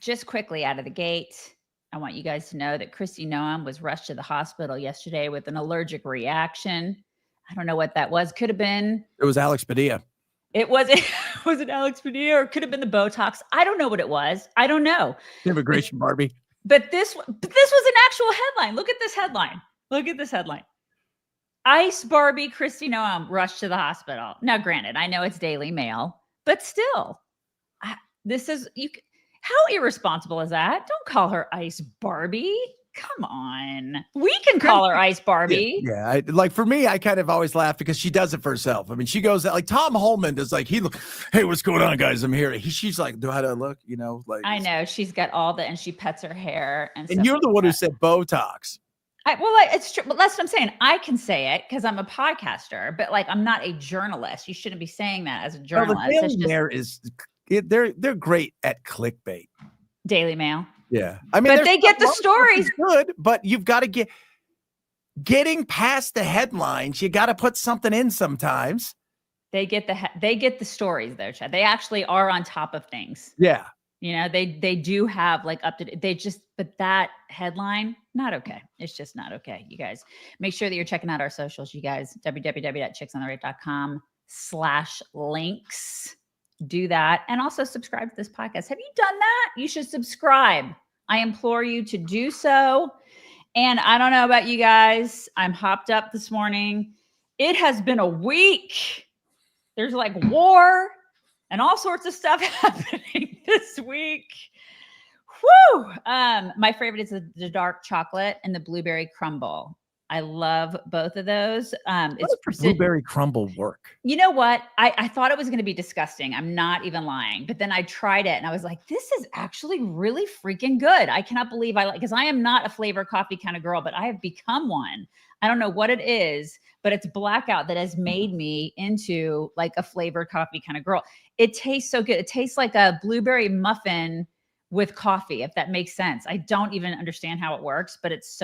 just quickly out of the gate, I want you guys to know that Kristi Noem was rushed to the hospital yesterday with an allergic reaction. I don't know what that was. Could have been. It was Alex Padilla. It wasn't. Was it Alex Padilla, or could have been the Botox? I don't know what it was. I don't know. Immigration Barbie. But this was an actual headline. Look at this headline. Look at this headline. Ice Barbie Kristi Noem rushed to the hospital. Now, granted, I know it's Daily Mail, but still, this is you. How irresponsible is that? Don't call her Ice Barbie. Come on. We can call her Ice Barbie. Yeah. Like for me, I kind of always laugh because she does it for herself. I mean, she goes like Tom Holman does like, hey, what's going on, guys? I'm here. She's like, do I look? You know, like I know she's got all the, and she pets her hair. And you're the like one who said Botox. It's true. But that's what I'm saying. I can say it because I'm a podcaster, but like, I'm not a journalist. You shouldn't be saying that as a journalist. They're great at clickbait. Daily Mail. Yeah. I mean, but they get the stories good, but you've got to getting past the headlines. You got to put something in sometimes. They get the stories though, Chad. They actually are on top of things. Yeah. You know, they do have like but that headline, not okay. It's just not okay. You guys make sure that you're checking out our socials, you guys, www.chicksontheright.com/links. Do that. And also subscribe to this podcast. Have you done that? You should subscribe. I implore you to do so. And I don't know about you guys. I'm hopped up this morning. It has been a week. There's like war and all sorts of stuff happening this week. Whew. My favorite is the dark chocolate and the blueberry crumble. I love both of those. It's blueberry crumble work. You know what? I thought it was going to be disgusting. I'm not even lying. But then I tried it and I was like, this is actually really freaking good. I cannot believe because I am not a flavor coffee kind of girl, but I have become one. I don't know what it is, but it's Blackout that has made me into like a flavored coffee kind of girl. It tastes so good. It tastes like a blueberry muffin with coffee, if that makes sense. I don't even understand how it works, but it's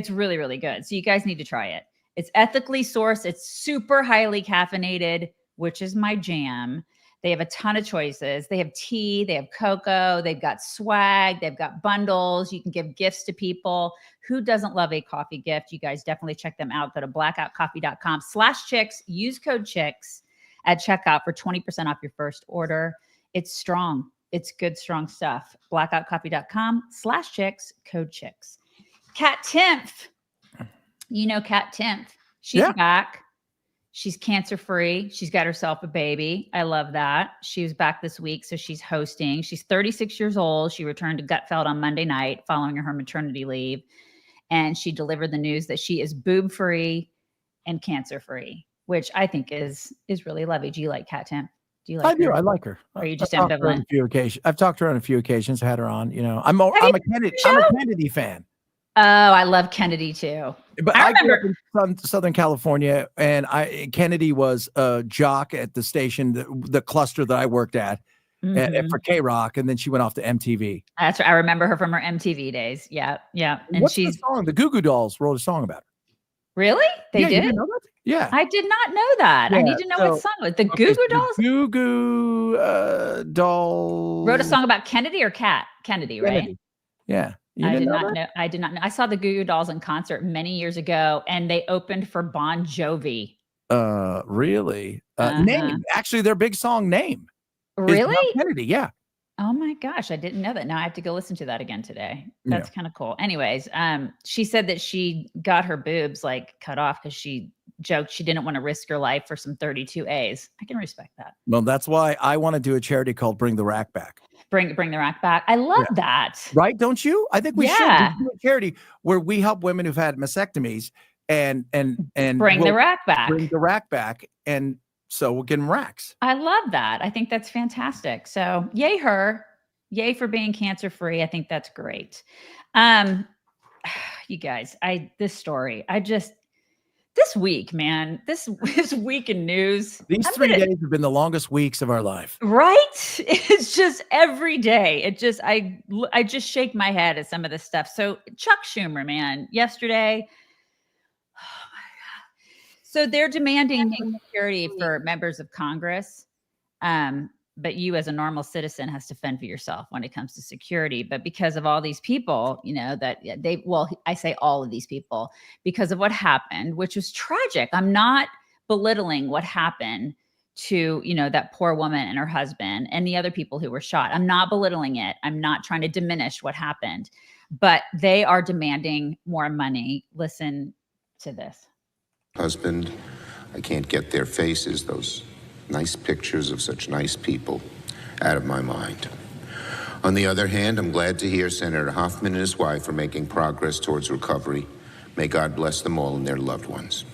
really, really good. So you guys need to try it. It's ethically sourced. It's super highly caffeinated, which is my jam. They have a ton of choices. They have tea, they have cocoa, they've got swag, they've got bundles. You can give gifts to people. Who doesn't love a coffee gift? You guys definitely check them out. Go to blackoutcoffee.com/chicks. Use code chicks at checkout for 20% off your first order. It's strong. It's good, strong stuff. blackoutcoffee.com/chicks, code chicks. Kat Timpf. You know Kat Timpf. She's back. She's cancer-free. She's got herself a baby. I love that. She was back this week, so she's hosting. She's 36 years old. She returned to Gutfeld on Monday night following her maternity leave, and she delivered the news that she is boob-free and cancer-free, which I think is really lovely. Do you like Kat Timpf? Do you like her? I do. I like her. Or are you just ambivalent? I've talked to her on a few occasions. Had her on. You know, I'm a Kennedy fan. Oh, I love Kennedy too. But I grew up in Southern California, and Kennedy was a jock at the station, the cluster that I worked at, for K-Rock, and then she went off to MTV. That's right. I remember her from her MTV days. Yeah, yeah. And what's the song? The Goo Goo Dolls wrote a song about her. Really? They did? You didn't know that? Yeah. I did not know that. Yeah, I need to know what song it was. The Goo Goo Dolls? Goo Goo Dolls. Wrote a song about Kennedy or Kat? Kennedy, right? Kennedy. Yeah. I did not know. I did not know. I saw the Goo Goo Dolls in concert many years ago, and they opened for Bon Jovi. Really? Name. Actually, their big song, Name. Really? Kennedy, yeah. Oh my gosh, I didn't know that. Now I have to go listen to that again today. That's kind of cool. Anyways, she said that she got her boobs like cut off because she joked she didn't want to risk her life for some 32As. I can respect that. Well, that's why I want to do a charity called Bring the Rack Back. Bring the rack back. I love that. Right? Don't you? I think we should do a charity where we help women who've had mastectomies and bring the rack back. Bring the rack back, and so we'll get them racks. I love that. I think that's fantastic. So yay her. Yay for being cancer free. I think that's great. You guys, this week, man, this week in news. These 3 days have been the longest weeks of our life. Right? It's just every day. I just shake my head at some of this stuff. So Chuck Schumer, man, yesterday. Oh my God. So they're demanding security for members of Congress. but you as a normal citizen has to fend for yourself when it comes to security. But because of all these people, that I say all of these people, because of what happened, which was tragic. I'm not belittling what happened to, that poor woman and her husband and the other people who were shot. I'm not belittling it. I'm not trying to diminish what happened, but they are demanding more money. Listen to this. Husband, I can't get their faces, those nice pictures of such nice people, out of my mind. On the other hand, I'm glad to hear Senator Hoffman and his wife are making progress towards recovery. May God bless them all and their loved ones.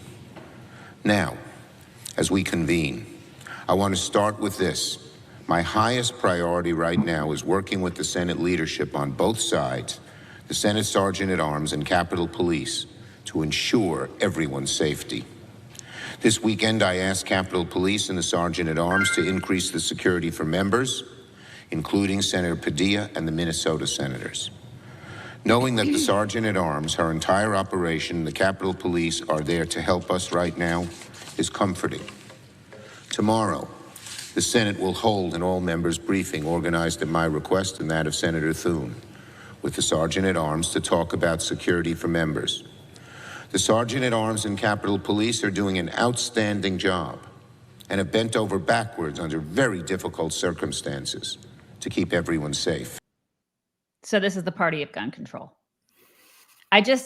Now, as we convene, I want to start with this. My highest priority right now is working with the Senate leadership on both sides, the Senate Sergeant at Arms and Capitol Police, to ensure everyone's safety. This weekend, I asked Capitol Police and the Sergeant at Arms to increase the security for members, including Senator Padilla and the Minnesota senators. Knowing that the Sergeant at Arms, her entire operation, the Capitol Police are there to help us right now is comforting. Tomorrow, the Senate will hold an all-members briefing organized at my request and that of Senator Thune, with the Sergeant at Arms to talk about security for members. The Sergeant at Arms and Capitol Police are doing an outstanding job and have bent over backwards under very difficult circumstances to keep everyone safe. So this is the party of gun control.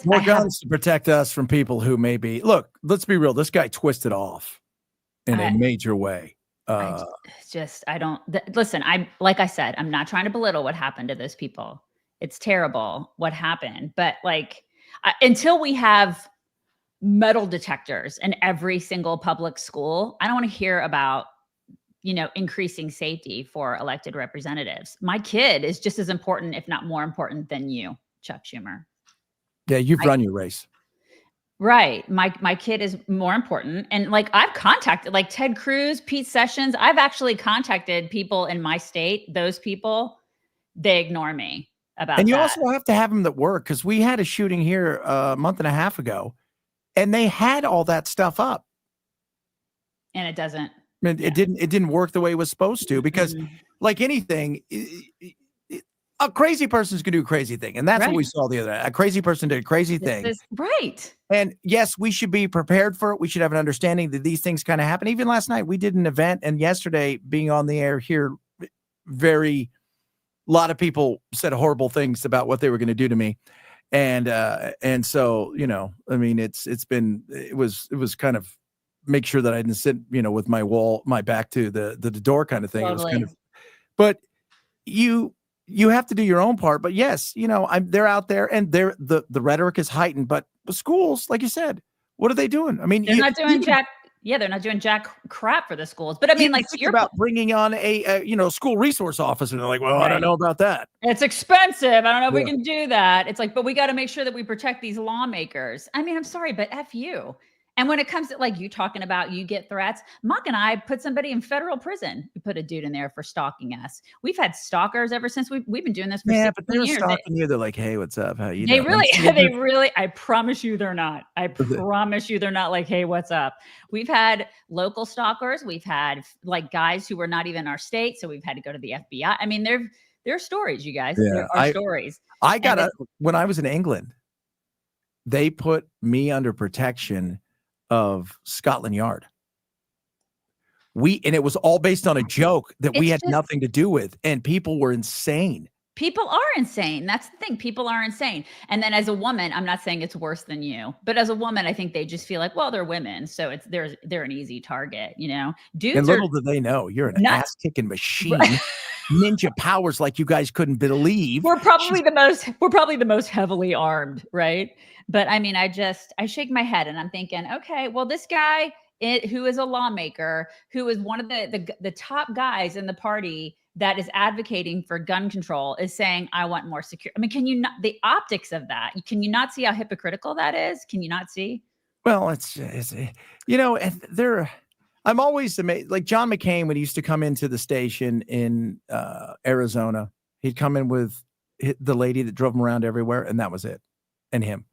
More guns to protect us from people who may be. Look, let's be real. This guy twisted off in a major way. Listen, like I said, I'm not trying to belittle what happened to those people. It's terrible what happened. But until we have metal detectors in every single public school, I don't want to hear about, increasing safety for elected representatives. My kid is just as important, if not more important than you, Chuck Schumer. Yeah, you've run your race. Right. My kid is more important. And I've contacted Ted Cruz, Pete Sessions. I've actually contacted people in my state. Those people, they ignore me about And you that. also have to have them that work, because we had a shooting here a month and a half ago, and they had all that stuff up. And it doesn't. It didn't work the way it was supposed to, because like anything, a crazy person's gonna do a crazy thing. And that's what we saw the other day. A crazy person did a crazy thing. Right. And yes, we should be prepared for it. We should have an understanding that these things kind of happen. Even last night, we did an event, and yesterday being on the air here, a lot of people said horrible things about what they were going to do to me. And so, it was kind of make sure that I didn't sit, with my back to the door kind of thing. Totally. It was kind of, but you have to do your own part. But yes, they're out there, and the rhetoric is heightened, but the schools, like you said, what are they doing? I mean, they're not doing jack. Yeah, they're not doing jack crap for the schools. But I mean, you're about bringing on a school resource officer. And they're like, well, I don't know about that. It's expensive. I don't know if we can do that. It's but we got to make sure that we protect these lawmakers. I mean, I'm sorry, but F you. And when it comes to you talking about you get threats, Mock and I put somebody in federal prison. We put a dude in there for stalking us. We've had stalkers ever since we've been doing this for 16 but they're years. Stalking you. They're like, hey, what's up? How you doing? They really, I promise you they're not. I promise you they're not like, hey, what's up? We've had local stalkers. We've had guys who were not even our state. So we've had to go to the FBI. I mean, they're stories, you guys. Yeah, there are stories. When I was in England, they put me under protection of Scotland Yard. And it was all based on a joke that we had nothing to do with, and people were insane. People are insane. That's the thing. People are insane. And then as a woman, I'm not saying it's worse than you, but as a woman, I think they just feel well, they're women, so they're an easy target, Dudes and little do they know you're an ass-kicking machine. Ninja powers like you guys couldn't believe. We're probably the most heavily armed, right? But I mean, I shake my head and I'm thinking, okay, well, this guy who is a lawmaker, who is one of the top guys in the party that is advocating for gun control, is saying, I want more secure. I mean, can you not, the optics of that, can you not see how hypocritical that is? Can you not see? Well, I'm always amazed. Like John McCain, when he used to come into the station in Arizona, he'd come in with the lady that drove him around everywhere, and that was it. And him.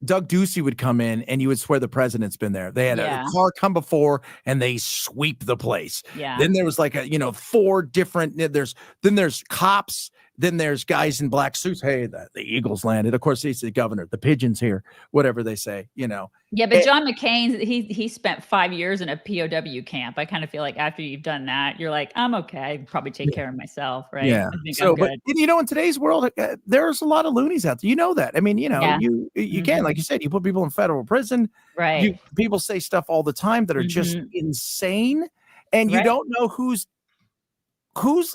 Doug Ducey would come in and you would swear the president's been there. They had a car come before and they sweep the place. Yeah. Then there was like four different, there's cops. Then there's guys in black suits. Hey, the Eagles landed. Of course, he's the governor. The pigeons here, whatever they say, Yeah, but John McCain, he spent 5 years in a POW camp. I kind of feel like after you've done that, you're like, I'm okay. I can probably take care of myself, right? Yeah. So, but in today's world, there's a lot of loonies out there. You know that. I mean, you can, like you said, you put people in federal prison. Right. People say stuff all the time that are just insane, and you don't know whose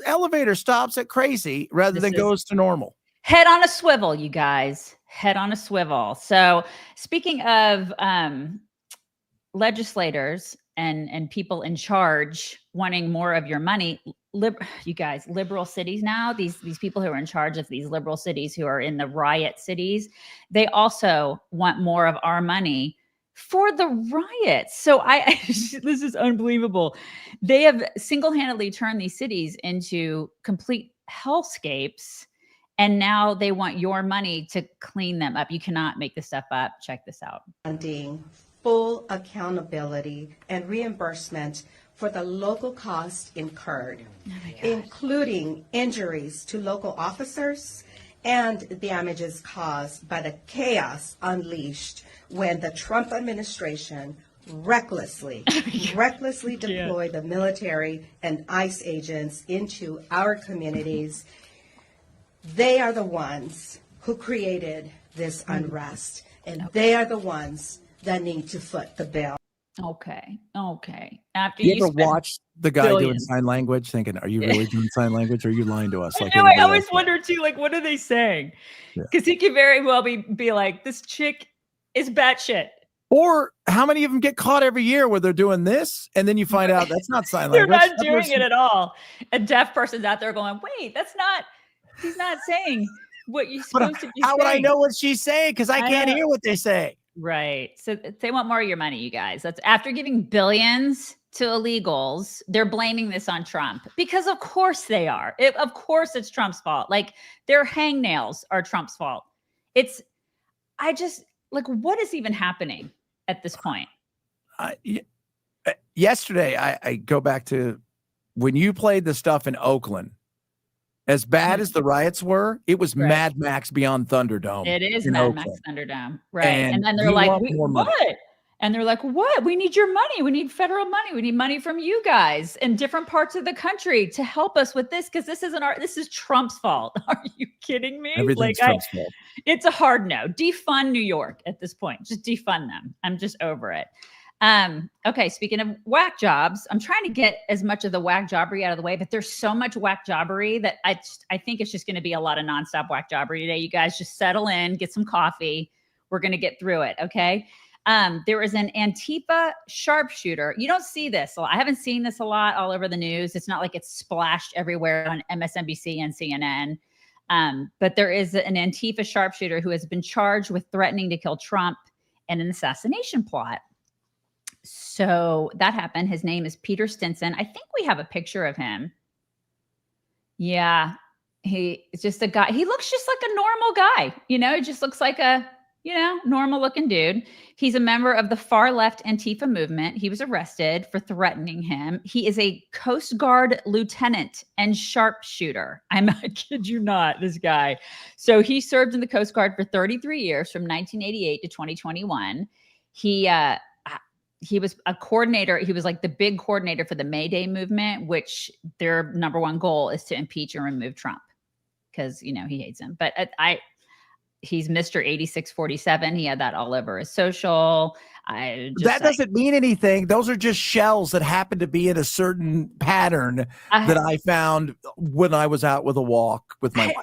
elevator stops at crazy rather than goes to normal. Head on a swivel, you guys. Head on a swivel. So speaking of legislators and people in charge wanting more of your money, you guys, liberal cities now, these people who are in charge of these liberal cities who are in the riot cities, they also want more of our money for the riots. So this is unbelievable. They have single-handedly turned these cities into complete hellscapes, and now they want your money to clean them up. You cannot make this stuff up. Check this out. Full accountability and reimbursement for the local costs incurred, including injuries to local officers and damages caused by the chaos unleashed when the Trump administration recklessly deployed the military and ICE agents into our communities. They are the ones who created this unrest, and they are the ones that need to foot the bill. Okay. After you ever watched the guy doing sign language, thinking, "Are you really doing sign language, or are you lying to us?" I always wonder too, like, what are they saying? Because he could very well be like, "This chick is batshit." Or how many of them get caught every year where they're doing this, and then you find out that's not sign They're language. not doing it at all. A deaf person's out there going, "Wait, he's not saying what you're supposed to be saying." How would I know what she's saying? Because I can't hear what they say. Right. So they want more of your money, you guys. That's after giving billions to illegals. They're blaming this on Trump because of course they are. Of course it's Trump's fault. Like their hangnails are Trump's fault. What is even happening at this point? Yesterday, I go back to when you played the stuff in Oakland. As bad as the riots were, it was Mad Max Beyond Thunderdome. It is Mad Max Thunderdome. Right. And then they're like, what? And they're like, what? We need your money. We need federal money. We need money from you guys in different parts of the country to help us with this. Because this is Trump's fault. Are you kidding me? Everything's Trump's fault. It's a hard no. Defund New York at this point. Just defund them. I'm just over it. Okay, speaking of whack jobs, I'm trying to get as much of the whack jobbery out of the way, but there's so much whack jobbery that I think it's just going to be a lot of nonstop whack jobbery today. You guys just settle in, get some coffee. We're going to get through it. Okay. There is an Antifa sharpshooter. You don't see this a lot. I haven't seen this a lot all over the news. It's not like it's splashed everywhere on MSNBC and CNN. But there is an Antifa sharpshooter who has been charged with threatening to kill Trump in an assassination plot. So that happened. His name is Peter Stinson. I think we have a picture of him. Yeah, he's just a guy. He looks just like a normal guy. He just looks like a, normal looking dude. He's a member of the far left Antifa movement. He was arrested for threatening him. He is a Coast Guard lieutenant and sharpshooter. I kid you not, this guy. So he served in the Coast Guard for 33 years from 1988 to 2021. He was a coordinator. He was like the big coordinator for the May Day movement, which their number one goal is to impeach and remove Trump because, he hates him. But he's Mr. 8647. He had that all over his social. That doesn't mean anything. Those are just shells that happen to be in a certain pattern that I found when I was out with a walk with my wife.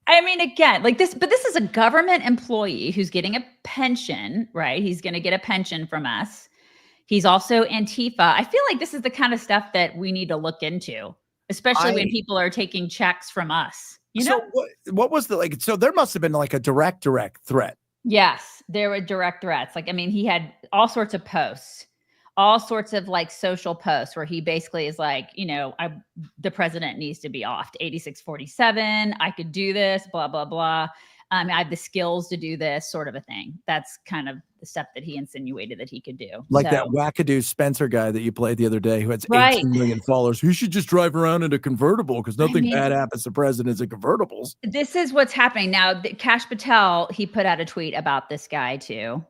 I mean, again, like this, but this is a government employee who's getting a pension, right? He's going to get a pension from us. He's also Antifa. I feel like this is the kind of stuff that we need to look into, especially when people are taking checks from us. So what was so there must have been like a direct threat. Yes, there were direct threats. He had all sorts of posts, all sorts of like social posts where he basically is like, the president needs to be off. 8647. I could do this, blah, blah, blah. I have the skills to do this, sort of a thing. That's kind of the stuff that he insinuated that he could do. Like that wackadoo Spencer guy that you played the other day who has Right. 18 million followers. He should just drive around in a convertible because nothing bad happens to presidents in convertibles. This is what's happening now. Kash Patel, he put out a tweet about this guy too.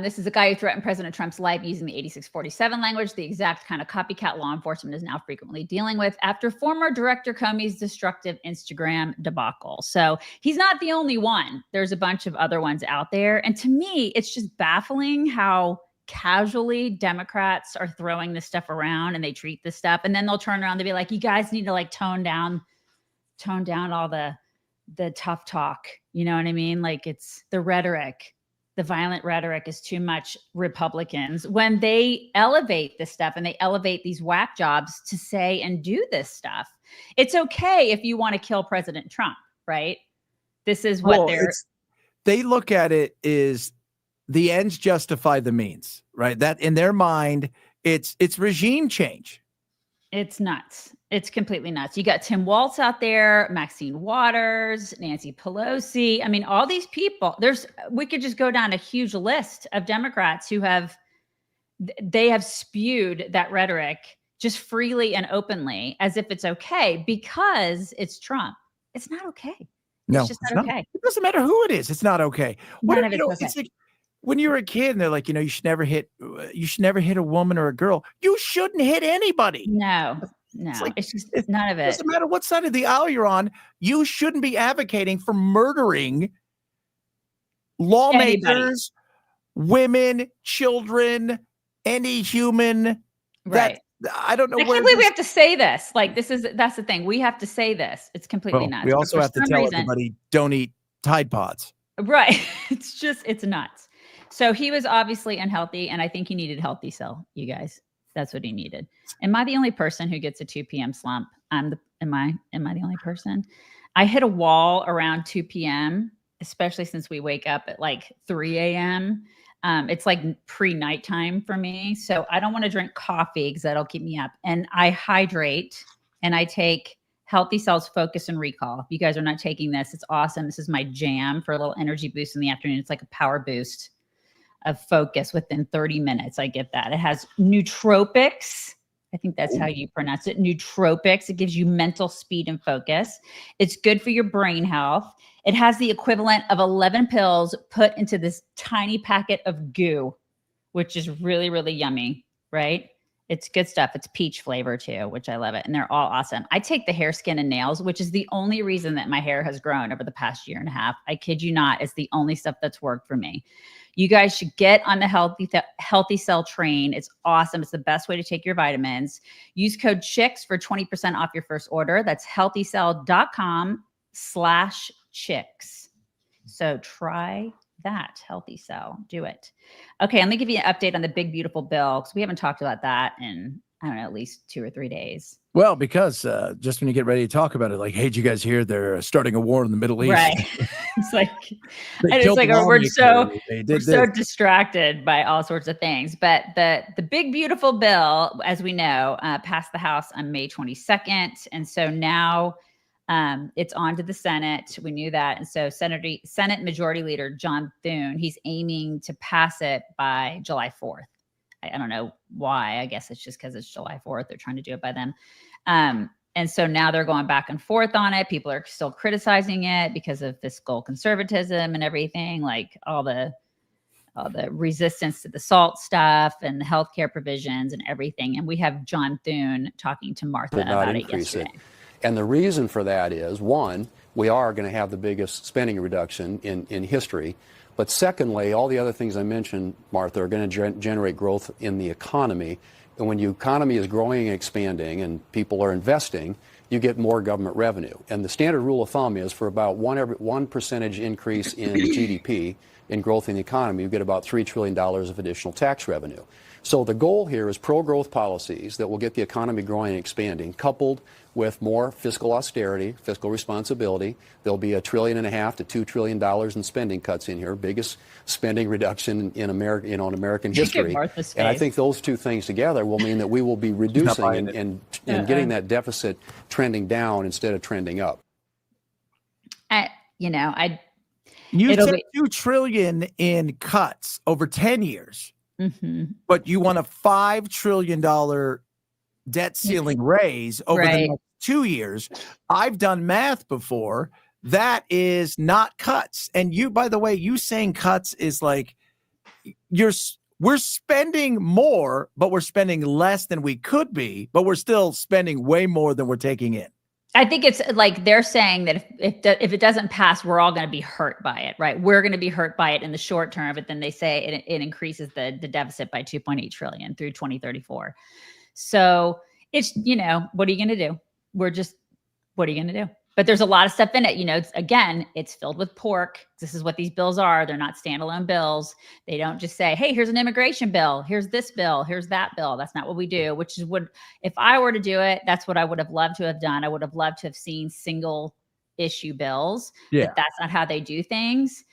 This is a guy who threatened President Trump's life using the 8647 language, the exact kind of copycat law enforcement is now frequently dealing with after former Director Comey's destructive Instagram debacle. So he's not the only one. There's a bunch of other ones out there. And to me, it's just baffling how casually Democrats are throwing this stuff around and they treat this stuff. And then they'll turn around and be like, you guys need to like tone down all the tough talk. You know what I mean? Like it's the rhetoric. The violent rhetoric is too much. Republicans, when they elevate this stuff and they elevate these whack jobs to say and do this stuff, it's okay if you want to kill President Trump, right? This is what they look at it is the ends justify the means, right? That in their mind, it's regime change. It's nuts. It's completely nuts. You got Tim Walz out there, Maxine Waters, Nancy Pelosi. I mean, all these people, we could just go down a huge list of Democrats who have spewed that rhetoric just freely and openly as if it's okay because it's Trump. It's not okay. No, it's just not okay. It doesn't matter who it is. It's not okay. It's like when you're a kid and they're like, you should never hit a woman or a girl. You shouldn't hit anybody. No, it's just none of it. It doesn't matter what side of the aisle you're on. You shouldn't be advocating for murdering lawmakers, women, children, any human. Right. I don't know. I can't believe we have to say this. Like that's the thing. We have to say this. It's completely nuts. We also have to tell everybody don't eat Tide Pods. Right. It's nuts. So he was obviously unhealthy, and I think he needed Healthycell, you guys. That's what he needed. Am I the only person who gets a 2 p.m. slump? Am I the only person? I hit a wall around 2 p.m., especially since we wake up at like 3 a.m. It's like pre-nighttime for me. So I don't want to drink coffee because that'll keep me up. And I hydrate and I take Healthycell's Focus and Recall. If you guys are not taking this, it's awesome. This is my jam for a little energy boost in the afternoon. It's like a power boost of focus within 30 minutes. I get that. It has nootropics. I think that's how you pronounce it. Nootropics. It gives you mental speed and focus. It's good for your brain health. It has the equivalent of 11 pills put into this tiny packet of goo, which is really, really yummy, right? It's good stuff. It's peach flavor too, which I love it. And they're all awesome. I take the hair, skin, and nails, which is the only reason that my hair has grown over the past year and a half. I kid you not. It's the only stuff that's worked for me. You guys should get on the Healthycell train. It's awesome. It's the best way to take your vitamins. Use code CHICKS for 20% off your first order. That's healthycell.com/chicks. So try that. Healthycell. Do it. Okay, let me give you an update on the big, beautiful bill because we haven't talked about that in, I don't know, at least 2 or 3 days. Well, because just when you get ready to talk about it, like, hey, did you guys hear they're starting a war in the Middle East? Right. It's like we're so distracted by all sorts of things. But the big, beautiful bill, as we know, passed the House on May 22nd. And so now it's on to the Senate. We knew that. And so Senate Majority Leader John Thune, he's aiming to pass it by July 4th. I don't know why. I guess it's just because it's July 4th. They're trying to do it by then. And so now they're going back and forth on it. People are still criticizing it because of fiscal conservatism and everything, like all the resistance to the SALT stuff and the healthcare provisions and everything. And we have John Thune talking to Martha about it yesterday. And the reason for that is, one, we are going to have the biggest spending reduction in history. But secondly, all the other things I mentioned, Martha, are going to generate growth in the economy. And when the economy is growing and expanding and people are investing, you get more government revenue. And the standard rule of thumb is for about 1% increase in GDP, in growth in the economy, you get about $3 trillion of additional tax revenue. So the goal here is pro-growth policies that will get the economy growing and expanding, coupled with more fiscal austerity, fiscal responsibility. There'll be $1.5 trillion to $2 trillion in spending cuts in here, biggest spending reduction in America, in American history. And I think those two things together will mean that we will be reducing and getting that deficit trending down instead of trending up. you know, You it'll said be, $2 trillion in cuts over 10 years, mhm. but you want a $5 trillion debt ceiling raise over the Right. next 2 years. I've done math before. That is not cuts. And you, by the way, you saying cuts is like we're spending more, but we're spending less than we could be, but we're still spending way more than we're taking in. I think it's like they're saying that if it doesn't pass, we're all going to be hurt by it, right? We're going to be hurt by it in the short term, but then they say it increases the deficit by 2.8 trillion through 2034. So it's, you know, what are you going to do? What are you going to do? But there's a lot of stuff in it. You know, it's filled with pork. This is what these bills are. They're not standalone bills. They don't just say, hey, here's an immigration bill. Here's this bill. Here's that bill. That's not what we do, which is what, if I were to do it, that's what I would have loved to have done. I would have loved to have seen single issue bills, but that's not how they do things.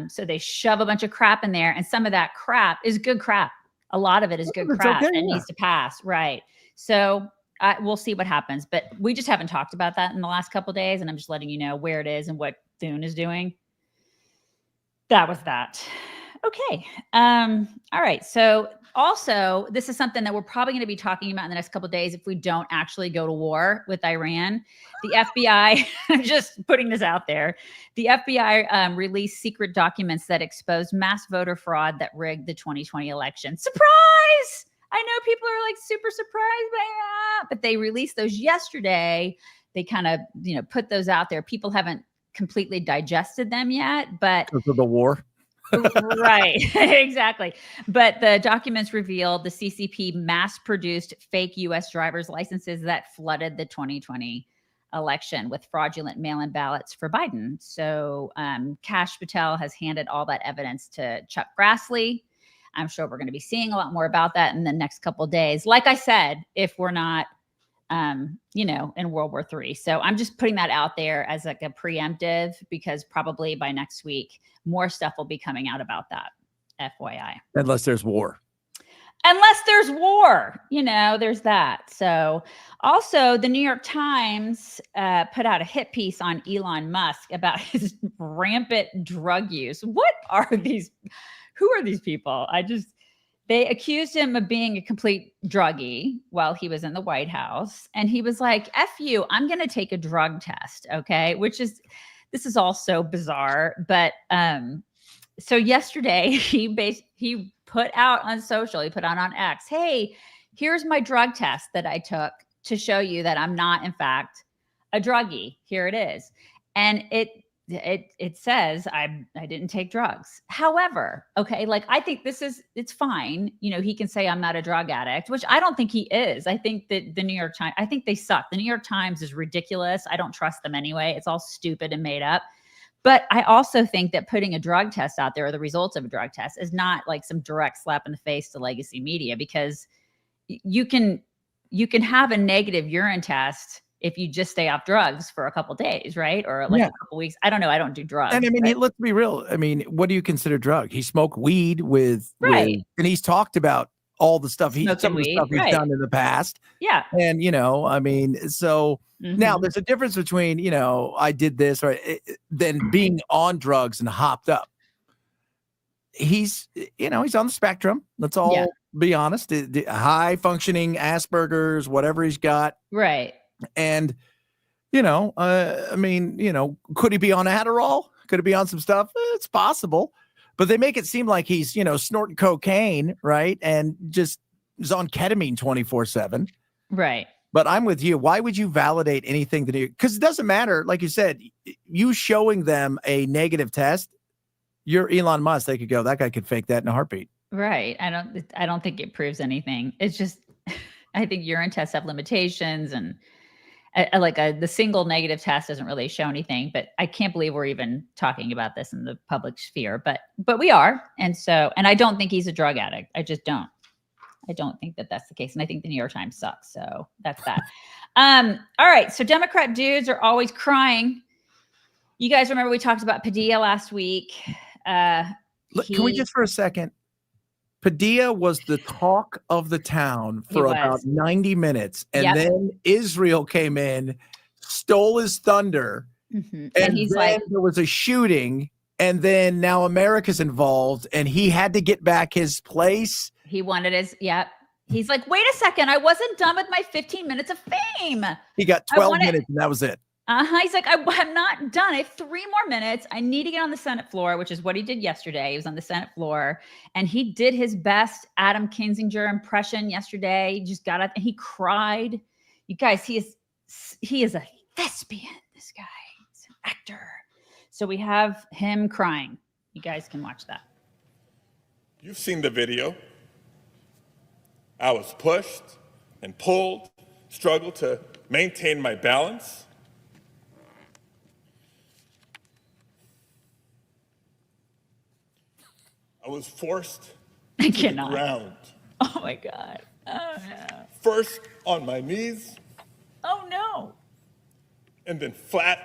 So they shove a bunch of crap in there, and some of that crap is good crap. A lot of it is good crap and needs to pass. Right. So we'll see what happens, but we just haven't talked about that in the last couple of days. And I'm just letting you know where it is and what Thune is doing. That was that. Okay. All right. So also, this is something that we're probably going to be talking about in the next couple of days if we don't actually go to war with Iran. The FBI, I'm just putting this out there. The FBI released secret documents that exposed mass voter fraud that rigged the 2020 election. Surprise! I know people are like super surprised by that, but they released those yesterday. They kind of, you know, put those out there. People haven't completely digested them yet, but because of the war. Right, exactly. But the documents revealed the CCP mass-produced fake U.S. driver's licenses that flooded the 2020 election with fraudulent mail-in ballots for Biden. So Kash Patel has handed all that evidence to Chuck Grassley. I'm sure we're going to be seeing a lot more about that in the next couple of days. Like I said, if we're not, you know, in World War III. So I'm just putting that out there as like a preemptive, because probably by next week, more stuff will be coming out about that. FYI. Unless there's war. Unless there's war, you know, there's that. So also the New York Times put out a hit piece on Elon Musk about his rampant drug use. What are these? Who are these people? They accused him of being a complete druggie while he was in the White House. And he was like, F you, I'm going to take a drug test. Okay. This is all so bizarre. But so yesterday he put out on social, he put out on X, hey, here's my drug test that I took to show you that I'm not, in fact, a druggie. Here it is. And it says I didn't take drugs. However, okay, like I think it's fine. You know, he can say I'm not a drug addict, which I don't think he is. I think that the New York Times, I think they suck. The New York Times is ridiculous. I don't trust them anyway. It's all stupid and made up. But I also think that putting a drug test out there, or the results of a drug test, is not like some direct slap in the face to legacy media, because you can have a negative urine test if you just stay off drugs for a couple of days, right? Or like a couple weeks. I don't know. I don't do drugs. And I mean, let's be real. I mean, what do you consider drug? He smoked weed with, and he's talked about all the stuff he's done in the past. Yeah. And, you know, I mean, so now there's a difference between, you know, I did this, or then being on drugs and hopped up. He's, you know, he's on the spectrum. Let's all be honest. High functioning Asperger's, whatever he's got. Right. And, you know, I mean, you know, could he be on Adderall? Could he be on some stuff? It's possible. But they make it seem like he's, you know, snorting cocaine, right? And just is on ketamine 24/7. Right. But I'm with you. Why would you validate anything that you, because it doesn't matter. Like you said, you showing them a negative test, you're Elon Musk. They could go, that guy could fake that in a heartbeat. Right. I don't think it proves anything. It's just, I think urine tests have limitations, and the single negative test doesn't really show anything. But I can't believe we're even talking about this in the public sphere, but we are. And I don't think he's a drug addict. I just don't. I don't think that that's the case. And I think the New York Times sucks. So that's that. All right. So Democrat dudes are always crying. You guys remember we talked about Padilla last week. Can we just for a second? Padilla was the talk of the town for about 90 minutes. And then Israel came in, stole his thunder, And he's like, there was a shooting, and then now America's involved, and he had to get back his place. He wanted his, He's like, wait a second, I wasn't done with my 15 minutes of fame. He got 12 minutes, and that was it. He's like, I'm not done. I have 3 more minutes. I need to get on the Senate floor, which is what he did yesterday. He was on the Senate floor, and he did his best Adam Kinzinger impression yesterday. He just got up and he cried. You guys, he is a thespian, this guy. He's an actor. So we have him crying. You guys can watch that. You've seen the video. I was pushed and pulled, struggled to maintain my balance. I was forced to the ground. Oh my God. Oh no. First on my knees. Oh no. And then flat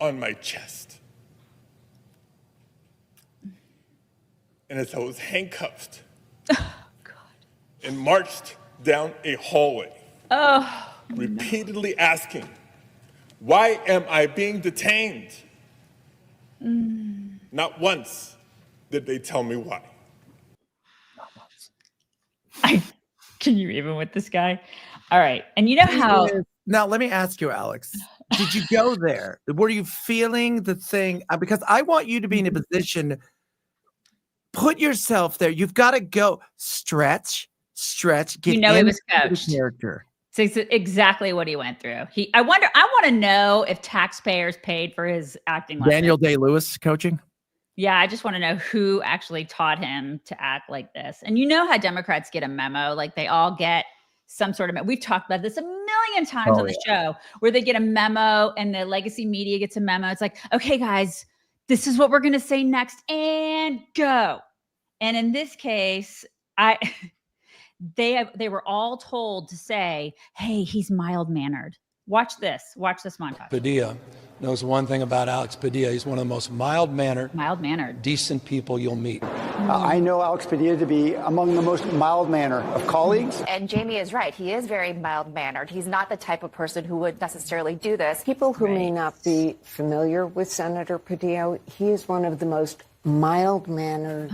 on my chest. And as I was handcuffed and marched down a hallway, repeatedly asking, why am I being detained? Not once did they tell me why. Can you even with this guy? All right. And you know how... Now, let me ask you, Alex, did you go there? Were you feeling the thing? Because I want you to be in a position, put yourself there. You've got to go stretch, get he was coached. Character. So it's exactly what he went through. I want to know if taxpayers paid for his acting lessons. Daniel Day-Lewis coaching? Yeah, I just want to know who actually taught him to act like this. And you know how Democrats get a memo, like they all get some sort of, we've talked about this a million times on the show, where they get a memo and the legacy media gets a memo. It's like, okay, guys, this is what we're going to say next, and go. And in this case, they were all told to say, hey, he's mild-mannered. Watch this montage. Padilla knows one thing about Alex Padilla. He's one of the most mild-mannered, decent people you'll meet. I know Alex Padilla to be among the most mild-mannered of colleagues. And Jamie is right. He is very mild-mannered. He's not the type of person who would necessarily do this. People who may not be familiar with Senator Padilla, he is one of the most mild-mannered,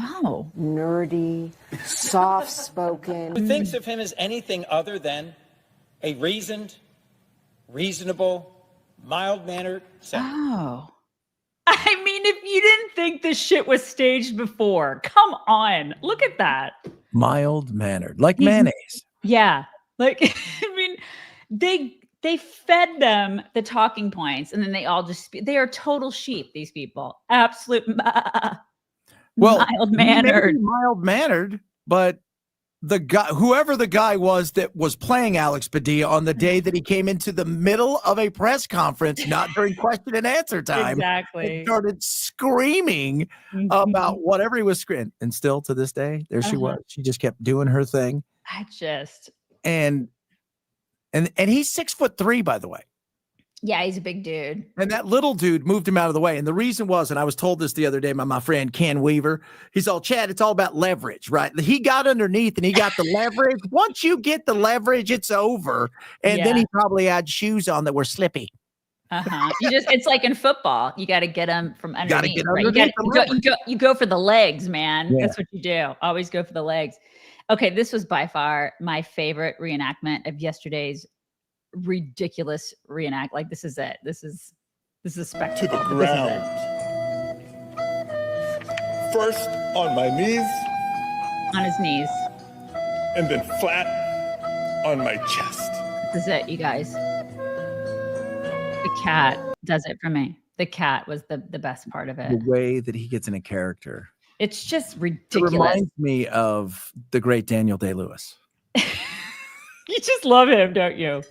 nerdy, soft-spoken. Who thinks of him as anything other than a reasonable, mild-mannered senator. Oh. I mean, if you didn't think this shit was staged before, come on. Look at that. Mild-mannered, like mayonnaise. Yeah. Like, I mean, they fed them the talking points, and then they all just, they are total sheep, these people. Absolute mild-mannered, but the guy, whoever the guy was that was playing Alex Padilla on the day that he came into the middle of a press conference, not during question and answer time, exactly, started screaming about whatever he was screaming. And still to this day, there she was. She just kept doing her thing. And he's 6'3", by the way. Yeah, he's a big dude. And that little dude moved him out of the way. And the reason was, and I was told this the other day by my friend Ken Weaver, he's all, Chad, it's all about leverage, right? He got underneath and he got the leverage. Once you get the leverage, it's over. And then he probably had shoes on that were slippy. It's like in football. You got to get them from underneath. You go for the legs, man. Yeah. That's what you do. Always go for the legs. Okay, this was by far my favorite reenactment of yesterday's ridiculous reenact. Like, this is it. This is a spectacle. To the ground. First on my knees. On his knees. And then flat on my chest. This is it, you guys. The cat does it for me. The cat was the best part of it. The way that he gets in a character. It's just ridiculous. It reminds me of the great Daniel Day-Lewis. You just love him, don't you?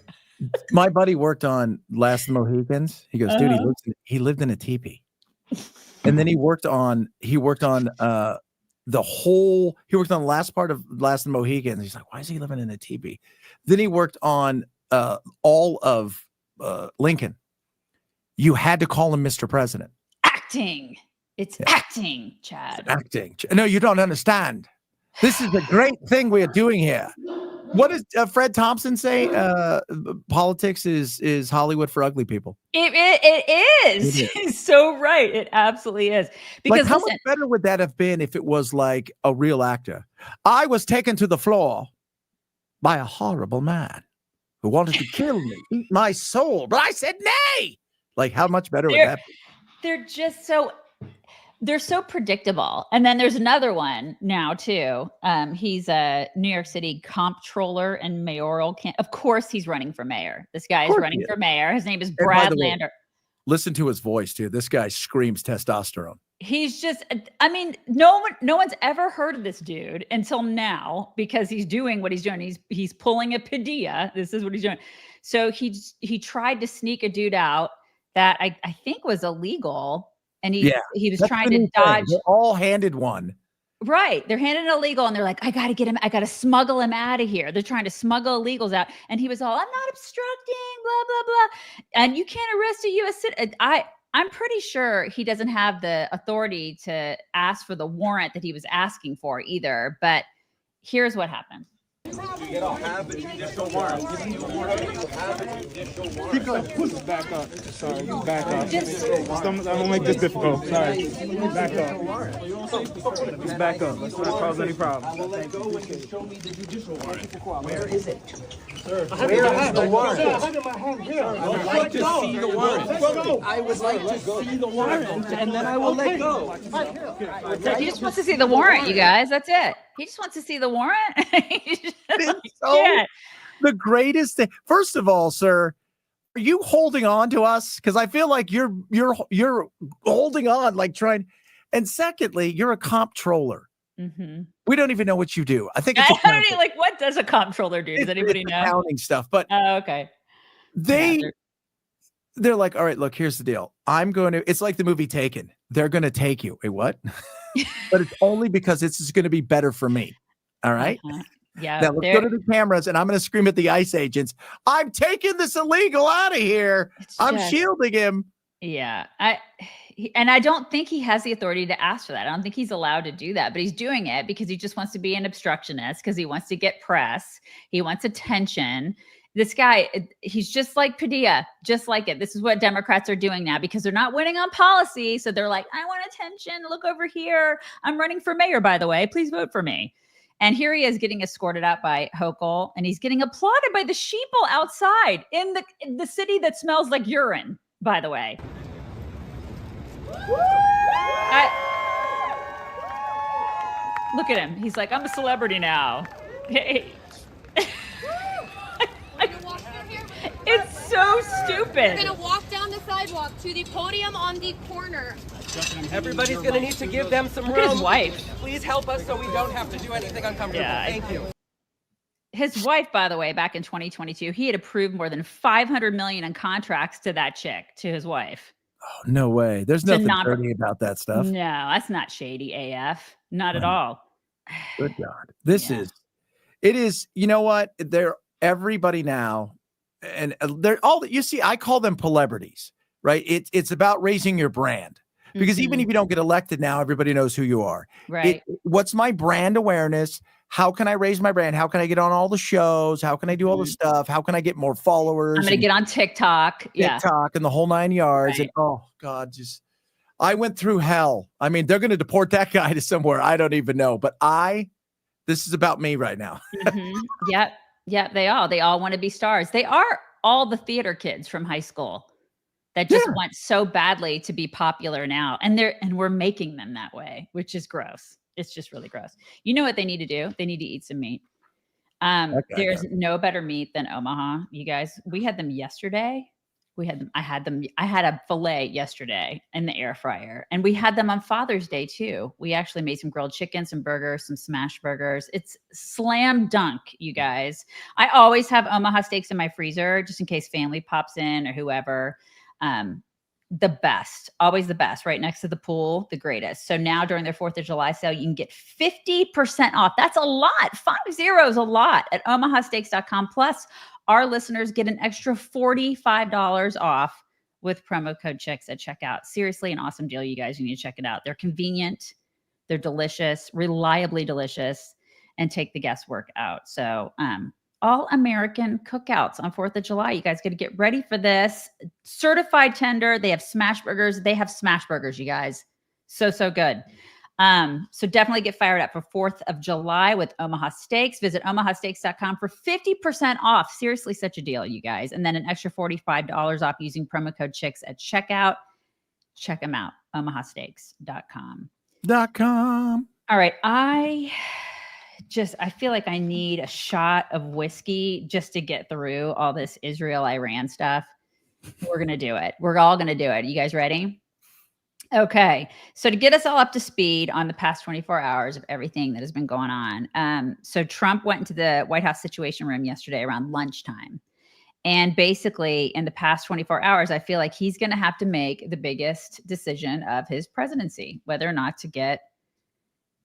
My buddy worked on Last of the Mohicans. He goes, dude, he lived in a teepee. And then he worked on the last part of Last of the Mohicans. He's like, why is he living in a teepee? Then he worked on all of Lincoln. You had to call him Mr. President. Acting. It's acting, Chad. It's acting. No, you don't understand. This is a great thing we are doing here. What does Fred Thompson say? Politics is Hollywood for ugly people. It is. He's so right. It absolutely is. Because like, how much better would that have been if it was like a real actor? I was taken to the floor by a horrible man who wanted to kill me, eat my soul, but I said nay. Like, how much better would that be? They're just they're so predictable. And then there's another one now too. He's a New York City comptroller and mayoral. Of course, he's running for mayor. This guy is running for mayor. His name is Brad Lander. Listen to his voice too. This guy screams testosterone. He's just, I mean, no one's ever heard of this dude until now because he's doing what he's doing. He's pulling a Padilla. This is what he's doing. So he tried to sneak a dude out that I think was illegal. And he was trying to dodge. They're all handed one. Right. They're handed an illegal and they're like, I got to get him. I got to smuggle him out of here. They're trying to smuggle illegals out. And he was all, I'm not obstructing, blah, blah, blah. And you can't arrest a U.S. citizen. I'm pretty sure he doesn't have the authority to ask for the warrant that he was asking for either. But here's what happened. You don't have a judicial warrant. You need a warrant. You have a judicial warrant. Keep going. Back up. Sorry. Back up. I'm gonna make this difficult. Sorry. Back up. Just back up. Let's not cause any problems. I will let go when you show me the judicial warrant. Where is it? Sir, where is the warrant? I have my hand here. I would like to see the warrant. I would like to see the warrant, and then I will let go. He just wants to see the warrant, you guys. That's it. He just wants to see the warrant. The greatest thing. First of all, sir, are you holding on to us? Because I feel like you're holding on, like trying. And secondly, you're a comptroller. Mm-hmm. We don't even know what you do. I think it's like, what does a comptroller do? Does anybody know? Accounting stuff. But okay. They're like, all right, look, here's the deal. It's like the movie Taken. They're going to take you. Wait, what? But it's only because it's going to be better for me. All right. Uh-huh. Yeah. Now let's go to the cameras and I'm going to scream at the ICE agents. I'm taking this illegal out of here. I'm shielding him. Yeah. And I don't think he has the authority to ask for that. I don't think he's allowed to do that, but he's doing it because he just wants to be an obstructionist, because he wants to get press. He wants attention. This guy, he's just like Padilla, just like it. This is what Democrats are doing now because they're not winning on policy. So they're like, I want attention. Look over here. I'm running for mayor, by the way. Please vote for me. And here he is getting escorted out by Hochul, and he's getting applauded by the sheeple outside in the city that smells like urine, by the way. Look at him. He's like, I'm a celebrity now. Hey. It's so stupid. We're going to walk down the sidewalk to the podium on the corner. Everybody's going to need to give them some room. Look at his wife. Please help us so we don't have to do anything uncomfortable. Yeah, Thank you. His wife, by the way, back in 2022, he had approved more than $500 million in contracts to that chick, to his wife. Oh, no way. There's nothing dirty about that stuff. No, that's not shady AF. Not at all. Good God. It is, you know what? Everybody now, and they're all, you see, I call them celebrities, right? It's about raising your brand. Because even if you don't get elected now, everybody knows who you are. Right. What's my brand awareness? How can I raise my brand? How can I get on all the shows? How can I do all the stuff? How can I get more followers? I'm going to get on TikTok. TikTok and the whole 9 yards. Right. And oh God, I went through hell. I mean, they're going to deport that guy to somewhere. I don't even know. But this is about me right now. Yep. Yep. They all want to be stars. They are all the theater kids from high school that just want so badly to be popular now. And we're making them that way, which is gross. It's just really gross. You know what they need to do? They need to eat some meat. There's no better meat than Omaha. You guys, we had them yesterday. I had a filet yesterday in the air fryer, and we had them on Father's Day too. We actually made some grilled chicken, some burgers, some smash burgers. It's slam dunk, you guys. I always have Omaha steaks in my freezer just in case family pops in or whoever. The best, always the best, right next to the pool, the greatest. So now during their 4th of July sale, you can get 50% off. That's a lot. 50 is a lot at omahasteaks.com. Plus, our listeners get an extra $45 off with promo code CHICKS at checkout. Seriously, an awesome deal, you guys. You need to check it out. They're convenient. They're delicious, reliably delicious, and take the guesswork out. So all-American cookouts on 4th of July. You guys got to get ready for this. Certified tender. They have smash burgers. They have smash burgers, you guys. So good. So definitely get fired up for 4th of July with Omaha Steaks. Visit omahasteaks.com for 50% off. Seriously, such a deal, you guys. And then an extra $45 off using promo code CHICKS at checkout. Check them out. omahasteaks.com. All right. I feel like I need a shot of whiskey just to get through all this Israel-Iran stuff. We're going to do it. We're all going to do it. You guys ready? Okay. So to get us all up to speed on the past 24 hours of everything that has been going on. So Trump went into the White House Situation Room yesterday around lunchtime. And basically in the past 24 hours, I feel like he's going to have to make the biggest decision of his presidency, whether or not to get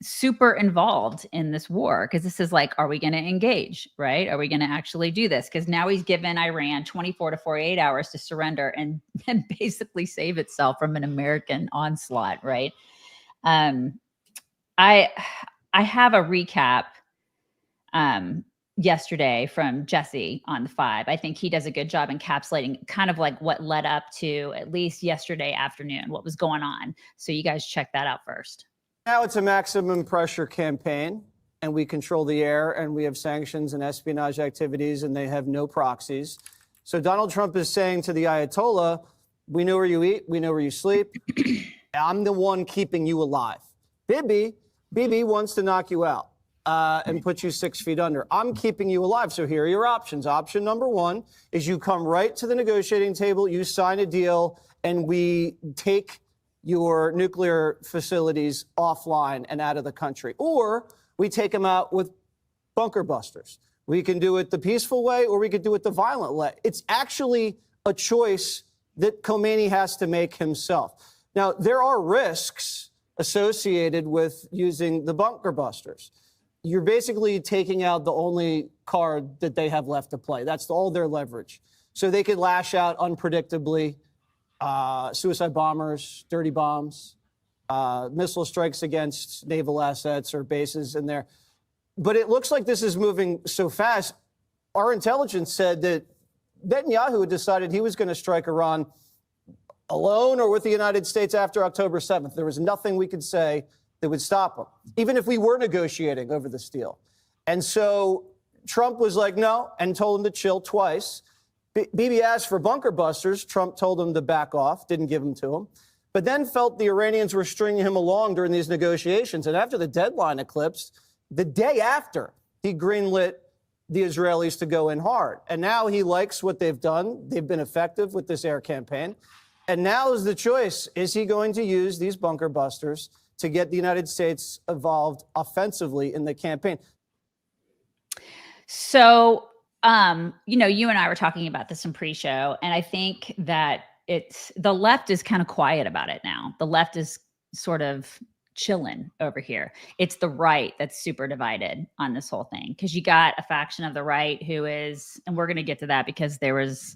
super involved in this war. Because this is like, are we going to engage, right? Are we going to actually do this? Because now he's given Iran 24 to 48 hours to surrender and basically save itself from an American onslaught, right? I have a recap yesterday from Jesse on the 5. I think he does a good job encapsulating kind of like what led up to at least yesterday afternoon, what was going on. So you guys check that out first. Now it's a maximum pressure campaign, and we control the air, and we have sanctions and espionage activities, and they have no proxies. So Donald Trump is saying to the Ayatollah, we know where you eat, we know where you sleep. I'm the one keeping you alive. Bibi wants to knock you out and put you 6 feet under. I'm keeping you alive. So here are your options. Option number 1 is you come right to the negotiating table, you sign a deal, and we take your nuclear facilities offline and out of the country. Or we take them out with bunker busters. We can do it the peaceful way, or we could do it the violent way. It's actually a choice that Khomeini has to make himself. Now, there are risks associated with using the bunker busters. You're basically taking out the only card that they have left to play. That's all their leverage. So they could lash out unpredictably. Suicide bombers, dirty bombs, missile strikes against naval assets or bases in there. But it looks like this is moving so fast. Our intelligence said that Netanyahu had decided he was going to strike Iran alone or with the United States after October 7th. There was nothing we could say that would stop him, even if we were negotiating over this deal. And so Trump was like, no, and told him to chill twice. Bibi asked for bunker busters. Trump told him to back off, didn't give them to him, but then felt the Iranians were stringing him along during these negotiations. And after the deadline eclipsed, the day after, he greenlit the Israelis to go in hard. And now he likes what they've done. They've been effective with this air campaign. And now is the choice. Is he going to use these bunker busters to get the United States involved offensively in the campaign? So, you and I were talking about this in pre-show, and I think that the left is kind of quiet about it now. The left is sort of chilling over here. It's the right that's super divided on this whole thing, because you got a faction of the right who is, and we're going to get to that because there was